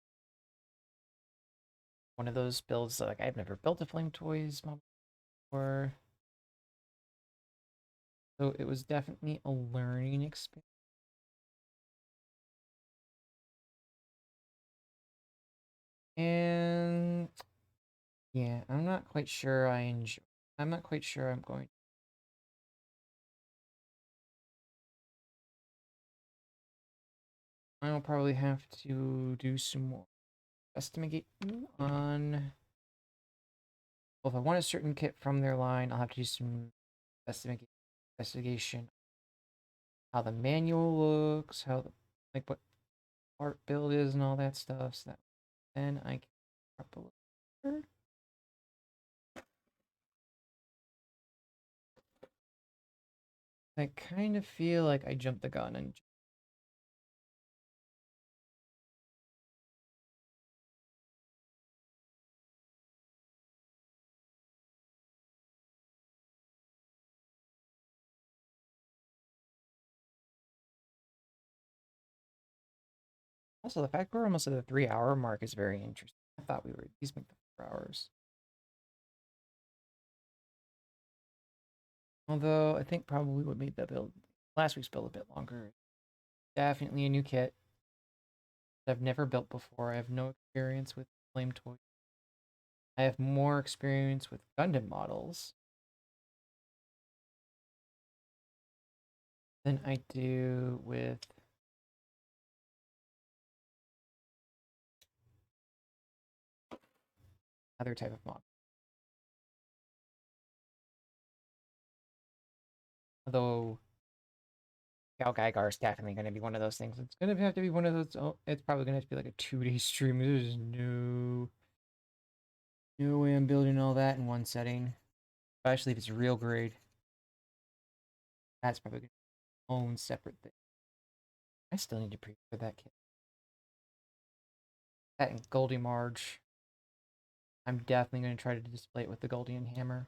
Speaker 1: one of those builds that, like, I've never built a Flame Toys model before. So it was definitely a learning experience. And yeah, I'm not quite sure I'm not quite sure I'm going. I'll probably have to do some more estimating on. Well, if I want a certain kit from their line, I'll have to do some investigation. How the manual looks, how the, like, what part build is and all that stuff. So that then I can prep a little better. I kind of feel like I jumped the gun and also the fact we're almost at the 3 hour mark is very interesting. I thought we were at least make the 4 hours. Although I think probably what made that build last week's build a bit longer. Definitely a new kit that I've never built before. I have no experience with flame toys. I have more experience with Gundam models than I do with other type of model. Although Gal Geiger is definitely going to be one of those things. It's going to have to be one of those. Oh, it's probably going to have to be like a 2 day stream. There's no way I'm building all that in one setting, especially if it's real grade. That's probably going to be its own separate thing. I still need to prepare that kit. That and Goldie Marge. I'm definitely going to try to display it with the Goldian hammer.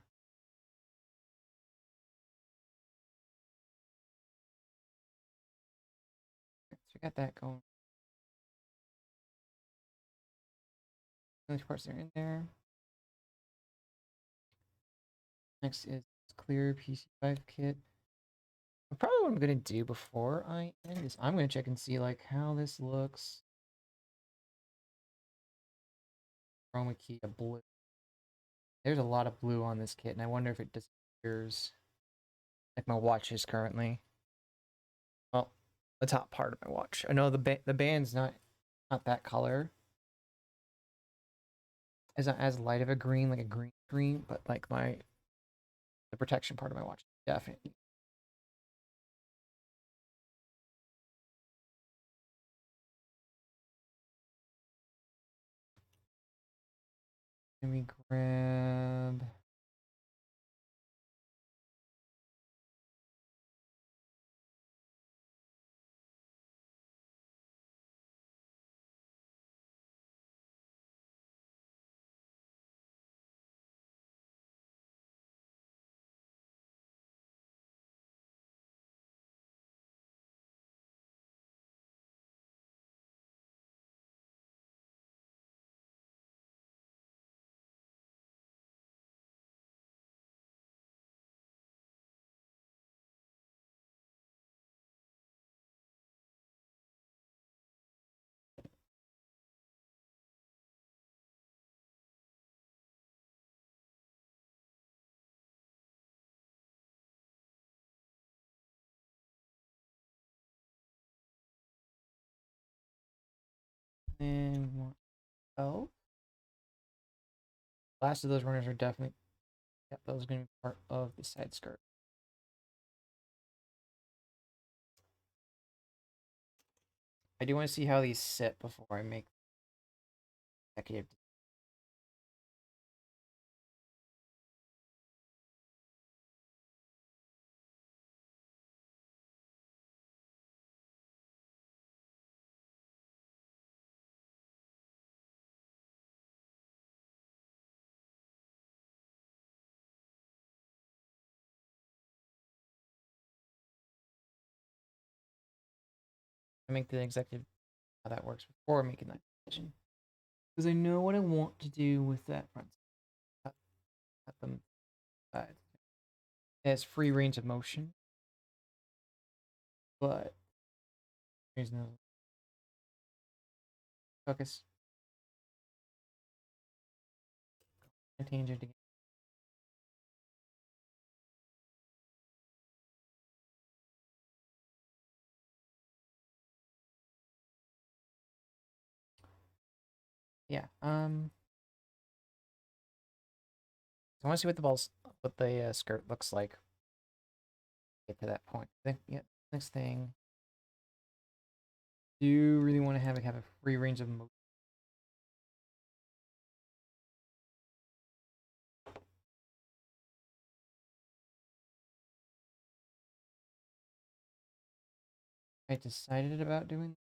Speaker 1: So we got that going. Those parts are in there. Next is clear PC5 kit. Probably what I'm gonna do before I end this, I'm gonna check and see like how this looks. Chroma key, a blue. There's a lot of blue on this kit, and I wonder if it disappears. Like my watch is currently. Well, the top part of my watch. I know the band's not that color. It's not as light of a green, like a green, but like the protection part of my watch definitely. Let me grab. And what else? Last of those runners are definitely. Yep, those are gonna be part of the side skirt. I do want to see how these sit before I make executive. I make the executive how that works before making that decision. Because I know what I want to do with that front. Cut them side. It has free range of motion, but there's no focus. Tangent again. Yeah. So I want to see what what the skirt looks like. Get to that point. Yeah. Next thing. Do you really want to have a free range of motion? I decided about doing.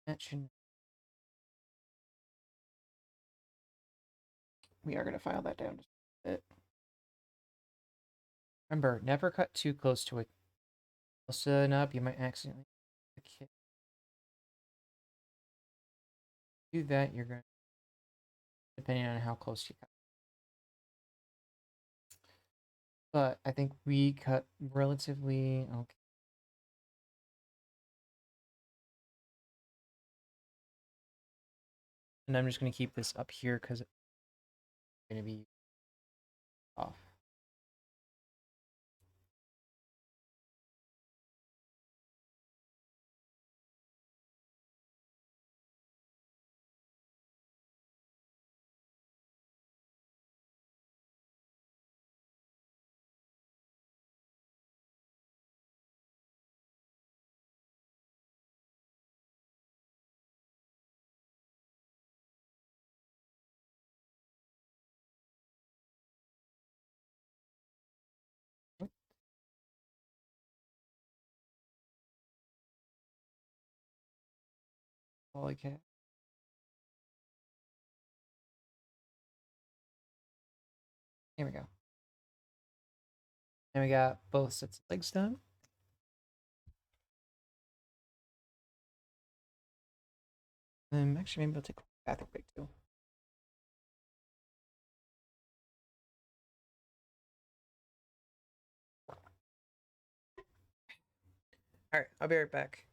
Speaker 1: That should. We are gonna file that down just a bit. Remember, never cut too close to it. Listen up, you might accidentally. Do that, you're gonna depending on how close you cut. But I think we cut relatively okay. And I'm just gonna keep this up here because it's gonna be off. Holy cow. Here we go. And we got both sets of legs done. Actually, maybe I'll take a bathroom break too. All right, I'll be right back.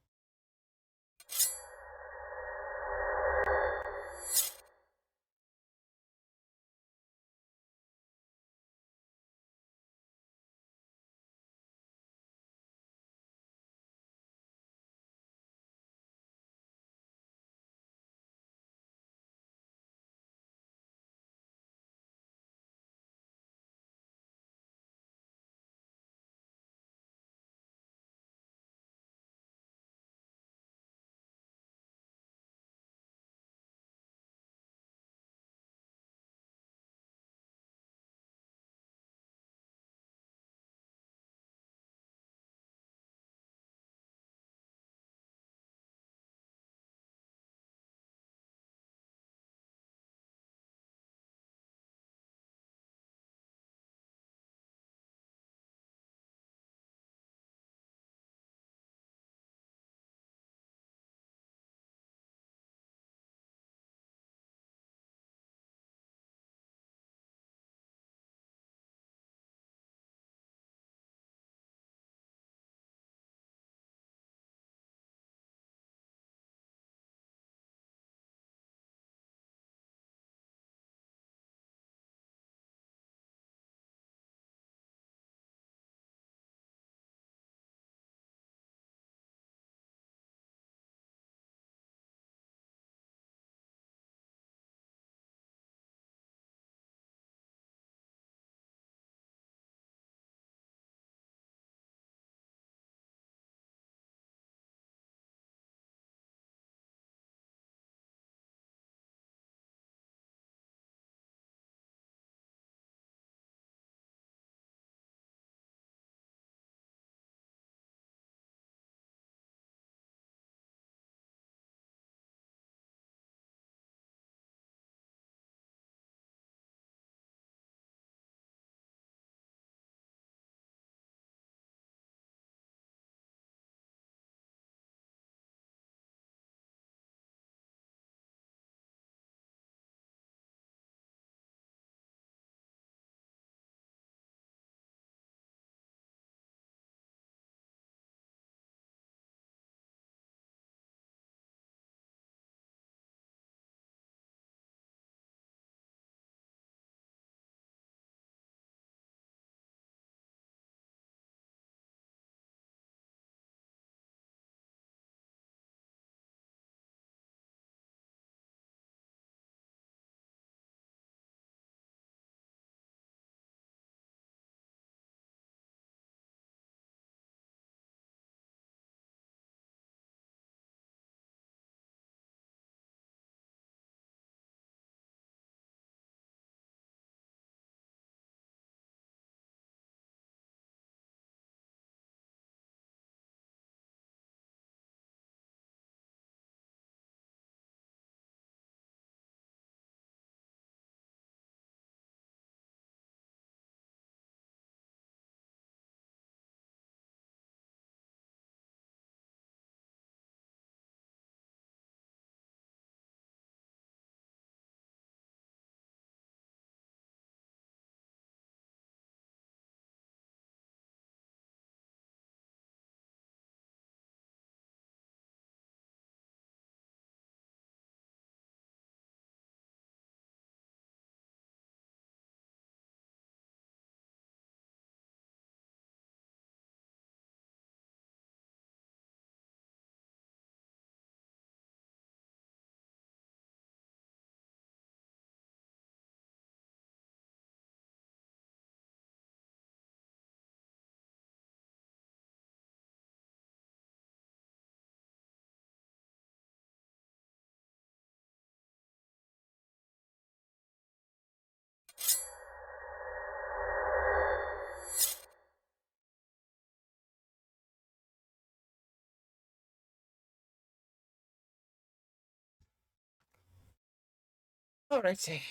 Speaker 1: All right, see.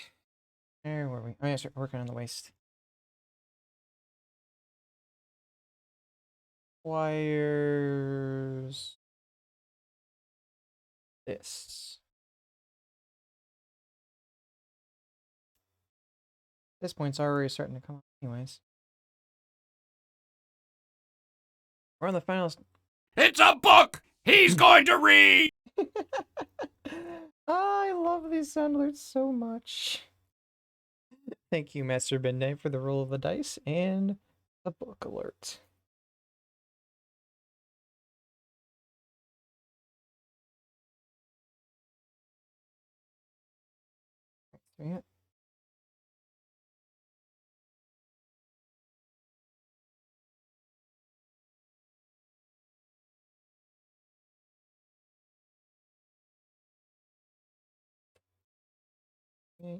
Speaker 1: Where were we? Oh, yeah, start working on the waist. Wires. This. This point's already starting to come up, anyways. We're on the final.
Speaker 2: It's a book he's going to read!
Speaker 1: I love these sound alerts so much. Thank you, Master Midnight, for the roll of the dice and the book alert. Yeah. Yeah.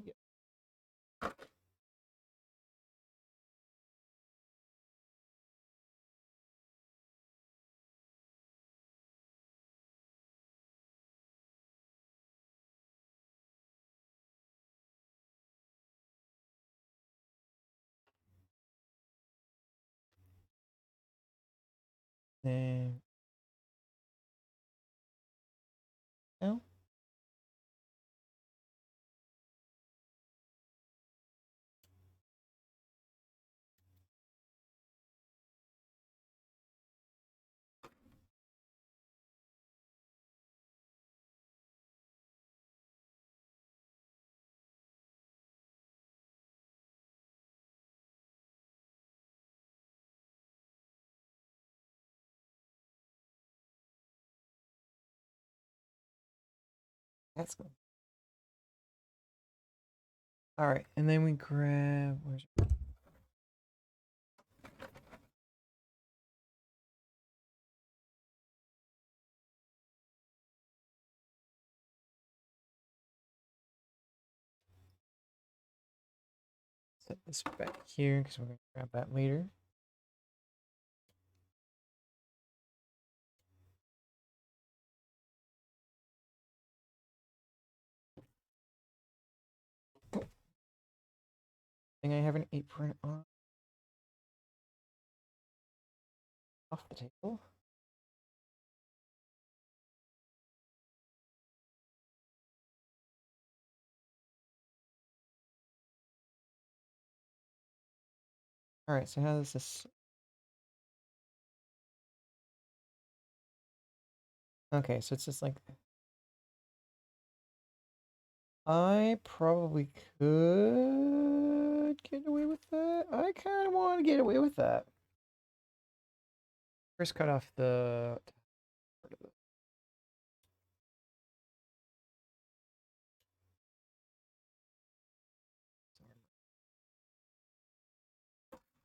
Speaker 1: Then no. That's good. All right, and then we grab. Where's set this back here because we're gonna grab that later. I think I have an apron on off the table. All right, so how does this? Okay, so it's just like I probably could get away with that. I kind of want to get away with that. First, cut off the.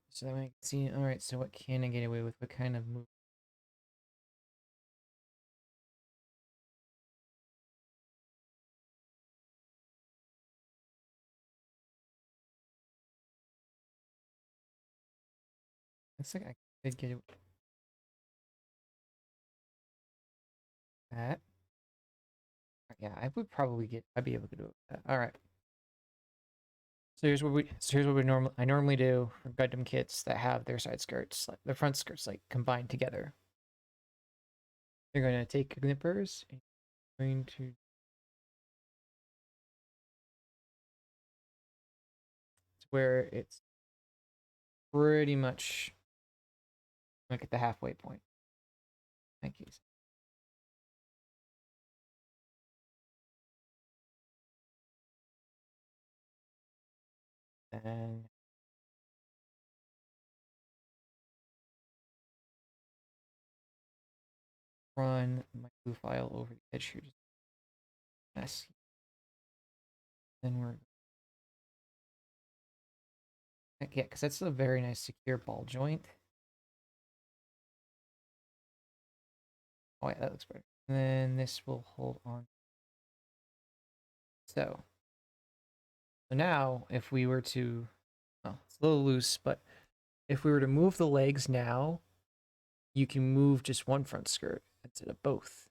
Speaker 1: So that I can see. All right, so what can I get away with? What kind of move? Looks like I could get away with that. Yeah, I would probably get. I'd be able to do it with that. All right. So here's what I normally do for Gundam kits that have their side skirts, like the front skirts, like combined together. You're gonna take knippers and you're going to where it's pretty much like at the halfway point. Thank you. And run my glue file over the edge here. Messy. Then we're yeah, because that's a very nice secure ball joint. Oh yeah, that looks better. And then this will hold on. So now if we were to, oh, it's a little loose, but if we were to move the legs now, you can move just one front skirt instead of both.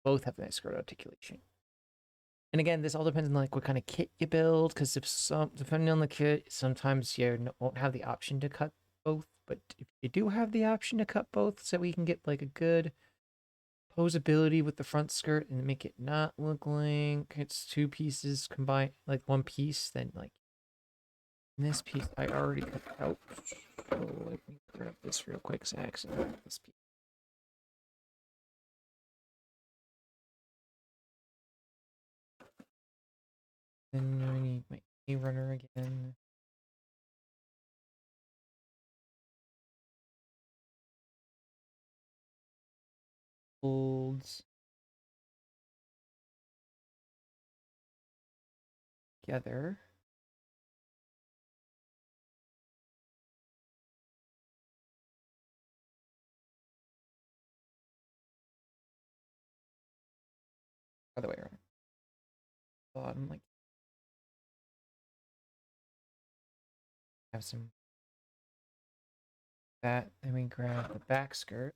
Speaker 1: Both have nice skirt articulation. And again, this all depends on like what kind of kit you build, because if some depending on the kit, sometimes you won't have the option to cut both. But if you do have the option to cut both, so we can get like a good posability with the front skirt and make it not look like it's two pieces combined, like one piece, then like in this piece I already cut out. So let me grab this real quick, so I accidentally cut this piece. Then I need my A runner again. Folds together. Other way around. Bottom, like have some that. Then we grab the back skirt.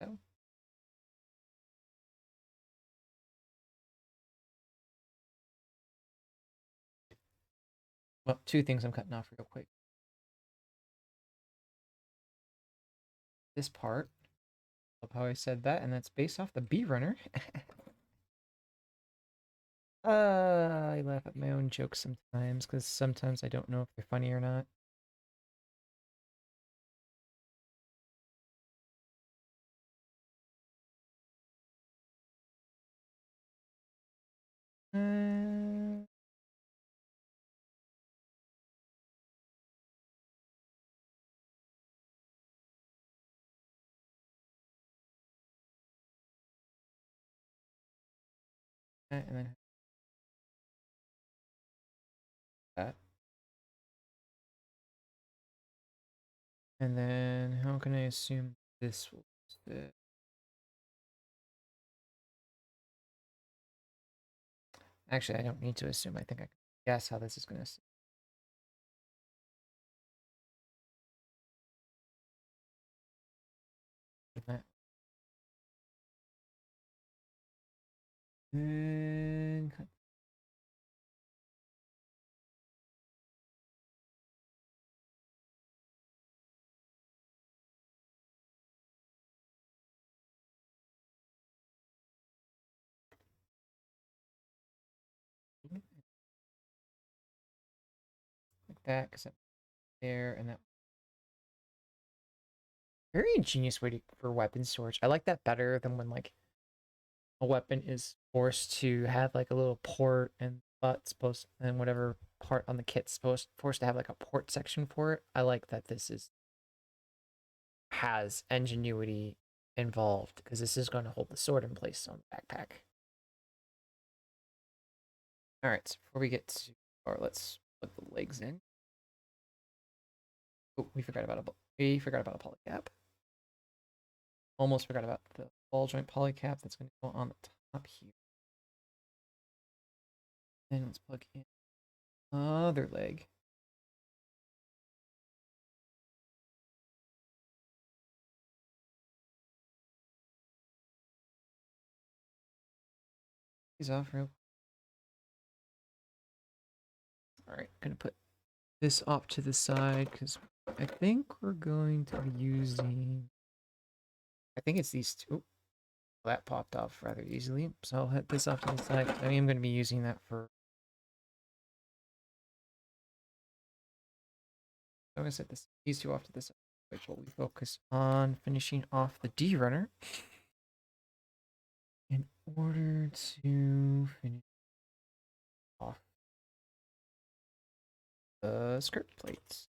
Speaker 1: So, well, two things I'm cutting off real quick. This part, love how I said that, and that's based off the B runner. I laugh at my own jokes sometimes because sometimes I don't know if they're funny or not. Uh, and then that. And then how can I assume this will fit? Actually, I don't need to assume. I think I can guess how this is going to sit. And cut like that because there and that. Very ingenious way for weapon storage. I like that better than when like a weapon is forced to have like a little port and butt supposed and whatever part on the kit's supposed forced to have like a port section for it. I like that this is has ingenuity involved because this is going to hold the sword in place on the backpack. All right, so before we get to, or let's put the legs in. Oh, we forgot about a polycap. Almost forgot about the ball joint polycap that's going to go on the top here. Then let's plug in other leg. These off real. All right, gonna put this off to the side because I think we're going to be using. I think it's these two. Well, that popped off rather easily, so I'll hit this off to the side. I am going to be using that for. I'm going to set these two off to the side, which will we focus on finishing off the D runner in order to finish off skirt plates.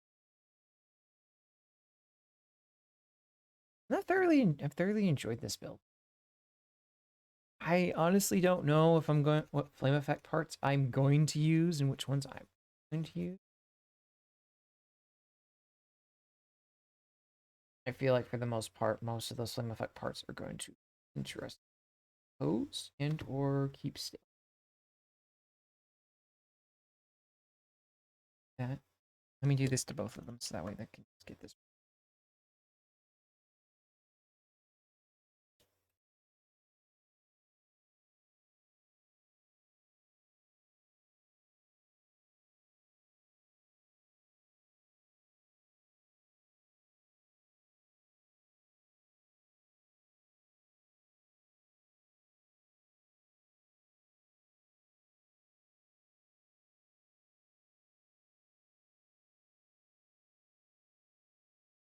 Speaker 1: I've thoroughly enjoyed this build. I honestly don't know if what flame effect parts I'm going to use and which ones I'm going to use. I feel like for the most part, most of those flame effect parts are going to interest pose and or keep still. That. Let me do this to both of them so that way they can just get this.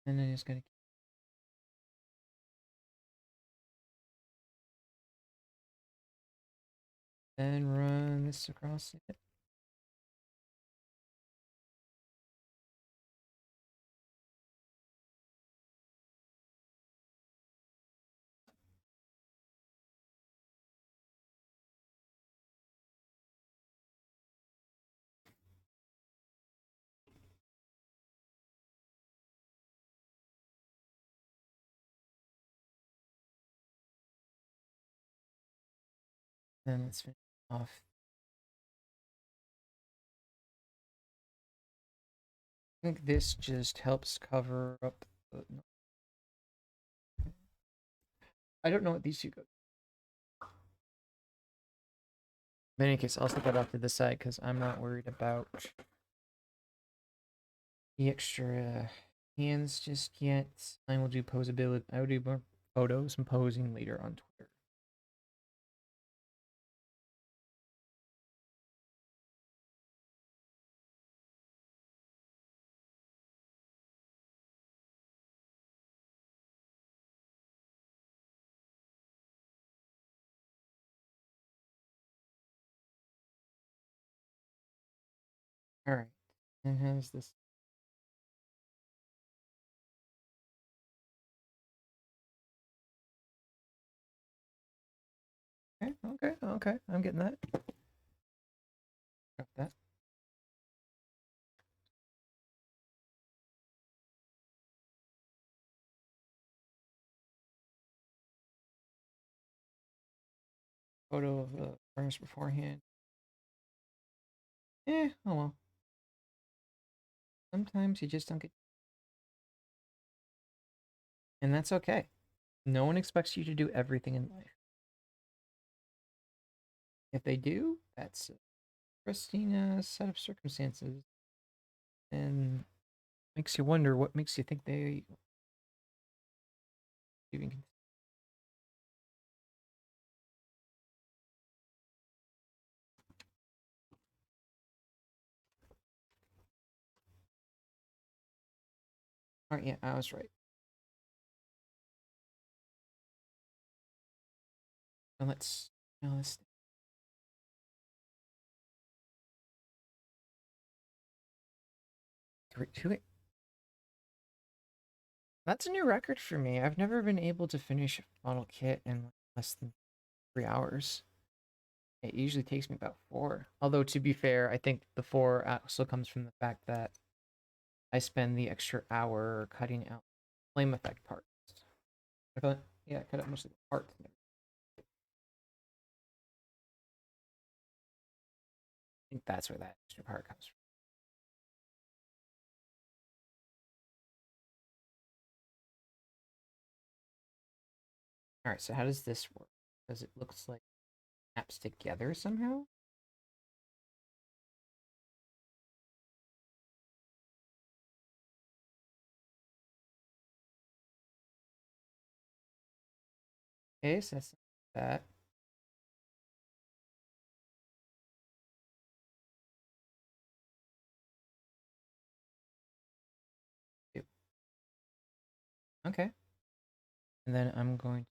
Speaker 1: And then just gonna then run this across it. Then let's finish off. I think this just helps cover up the, no. I don't know what these two go. In any case, I'll set that off to the side because I'm not worried about the extra hands just yet. I will do posability. I will do more photos and posing later on Twitter. All right. And has this. Okay. I'm getting that. Got that. Photo of the furnace beforehand. Oh well. Sometimes you just don't get. And that's okay. No one expects you to do everything in life. If they do, that's a pristine set of circumstances. And makes you wonder what makes you think they even can. All right, yeah, I was right. Now let's do it. That's a new record for me. I've never been able to finish a model kit in less than 3 hours. It usually takes me about 4. Although to be fair, I think the 4 also comes from the fact that I spend the extra hour cutting out flame effect parts. Yeah, I cut out most of the parts. I think that's where that extra part comes from. All right, so how does this work? Does it looks like it snaps together somehow? Okay, so that's that. Okay. And then I'm going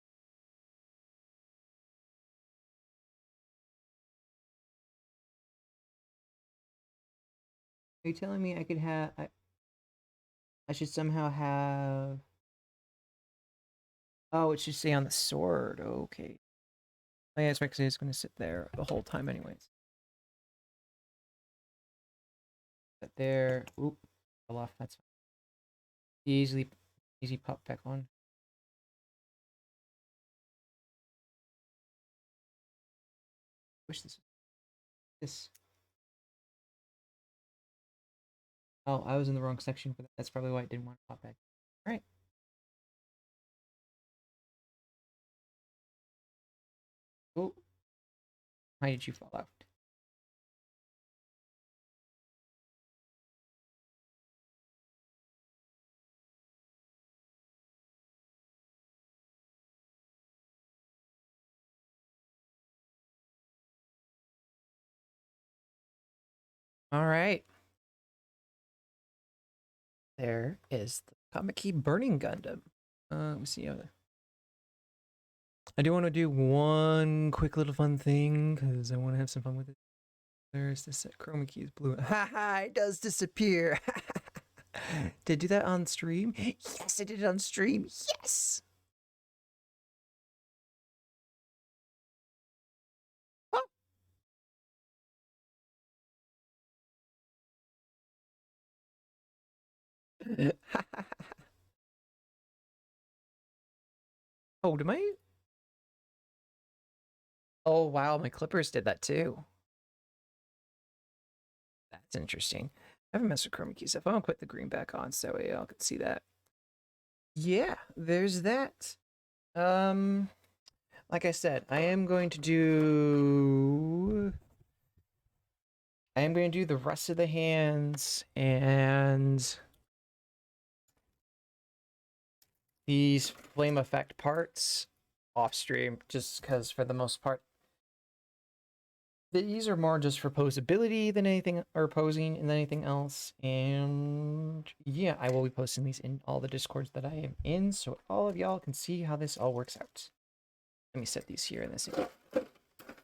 Speaker 1: Are you telling me I could have? I should somehow have. Oh, it should stay on the sword. Okay. Oh, yeah, it's right because it's going to sit there the whole time, anyways. But there. Oop. Fell off. That's fine. Easy pop back on. Wish this. Oh, I was in the wrong section for that. That's probably why it didn't want to pop back. All right. Oh, why did you fall out? All right. There is the Kamiki burning Gundam. Let me see. I do want to do one quick little fun thing because I want to have some fun with it. There's this chroma key is blue. Haha, it does disappear. Did I do that on stream? Yes, I did it on stream. Yes. Oh. Oh, did my? Oh wow, my clippers did that too. That's interesting. I haven't messed with chroma key stuff. I'll put the green back on so y'all can see that. Yeah, there's that. Like I said, I am going to do the rest of the hands and these flame effect parts off stream, just because for the most part these are more just for posability than anything, or posing than anything else. And yeah, I will be posting these in all the discords that I am in so all of y'all can see how this all works out. Let me set these here in this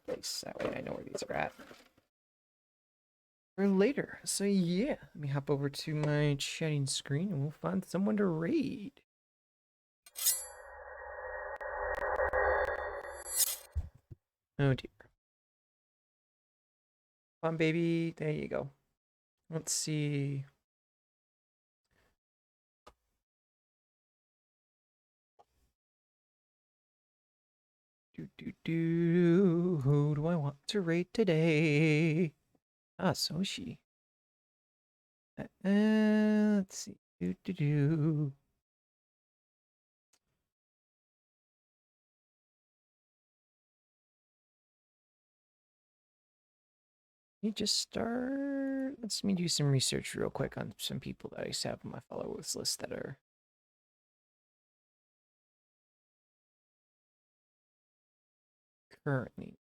Speaker 1: place, that way I know where these are at for later. So yeah, let me hop over to my chatting screen and we'll find someone to raid. Oh dear. Come on, baby. There you go. Let's see. Who do I want to raid today? Ah, Soshi. Let's see. Let me just start. Let's me do some research real quick on some people that I have on my followers list that are currently.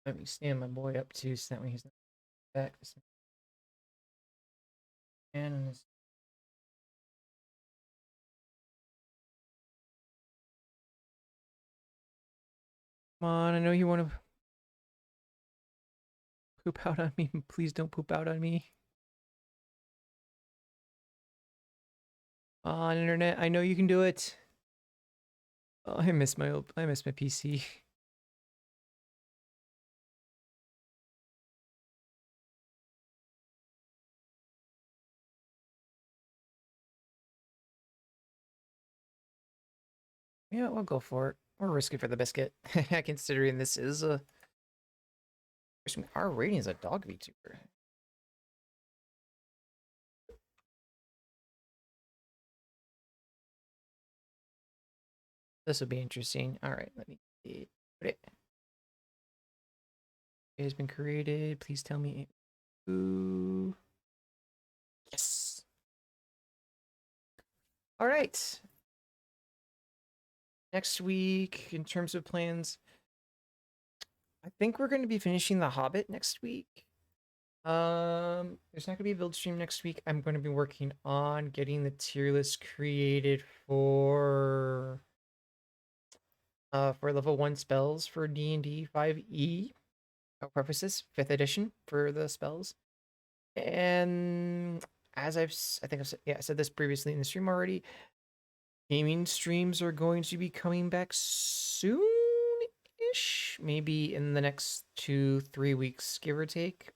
Speaker 1: Let me stand my boy up too, so that way he's not back. And his. Come on, I know you want to poop out on me. Please don't poop out on me. On internet, I know you can do it. Oh, I miss my PC. Yeah, we'll go for it. We'll risk it for the biscuit. Considering this is a our rating is a dog VTuber. This will be interesting. All right, let me put it. It has been created. Please tell me. Ooh. Yes. All right. Next week, in terms of plans, I think we're going to be finishing The Hobbit next week. There's not gonna be a build stream next week. I'm going to be working on getting the tier list created for level 1 spells for D&D 5e. purposes, 5th edition for the spells. And as I think I said this previously in the stream already, gaming streams are going to be coming back soon-ish, maybe in the next 2-3 weeks, give or take.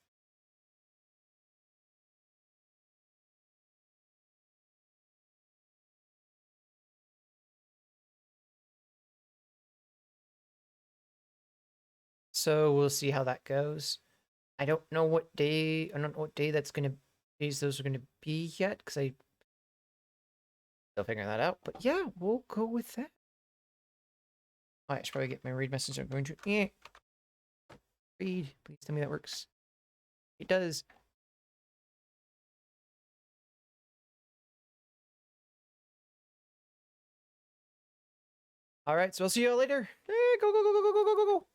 Speaker 1: So we'll see how that goes. I don't know what day days those are gonna be yet, because I still figuring that out. But yeah, we'll go with that. Oh, I should probably get my read message. I'm going to read. Please tell me that works. It does. All right, so I'll see you all later. Go, go, go, go, go, go, go, go, go.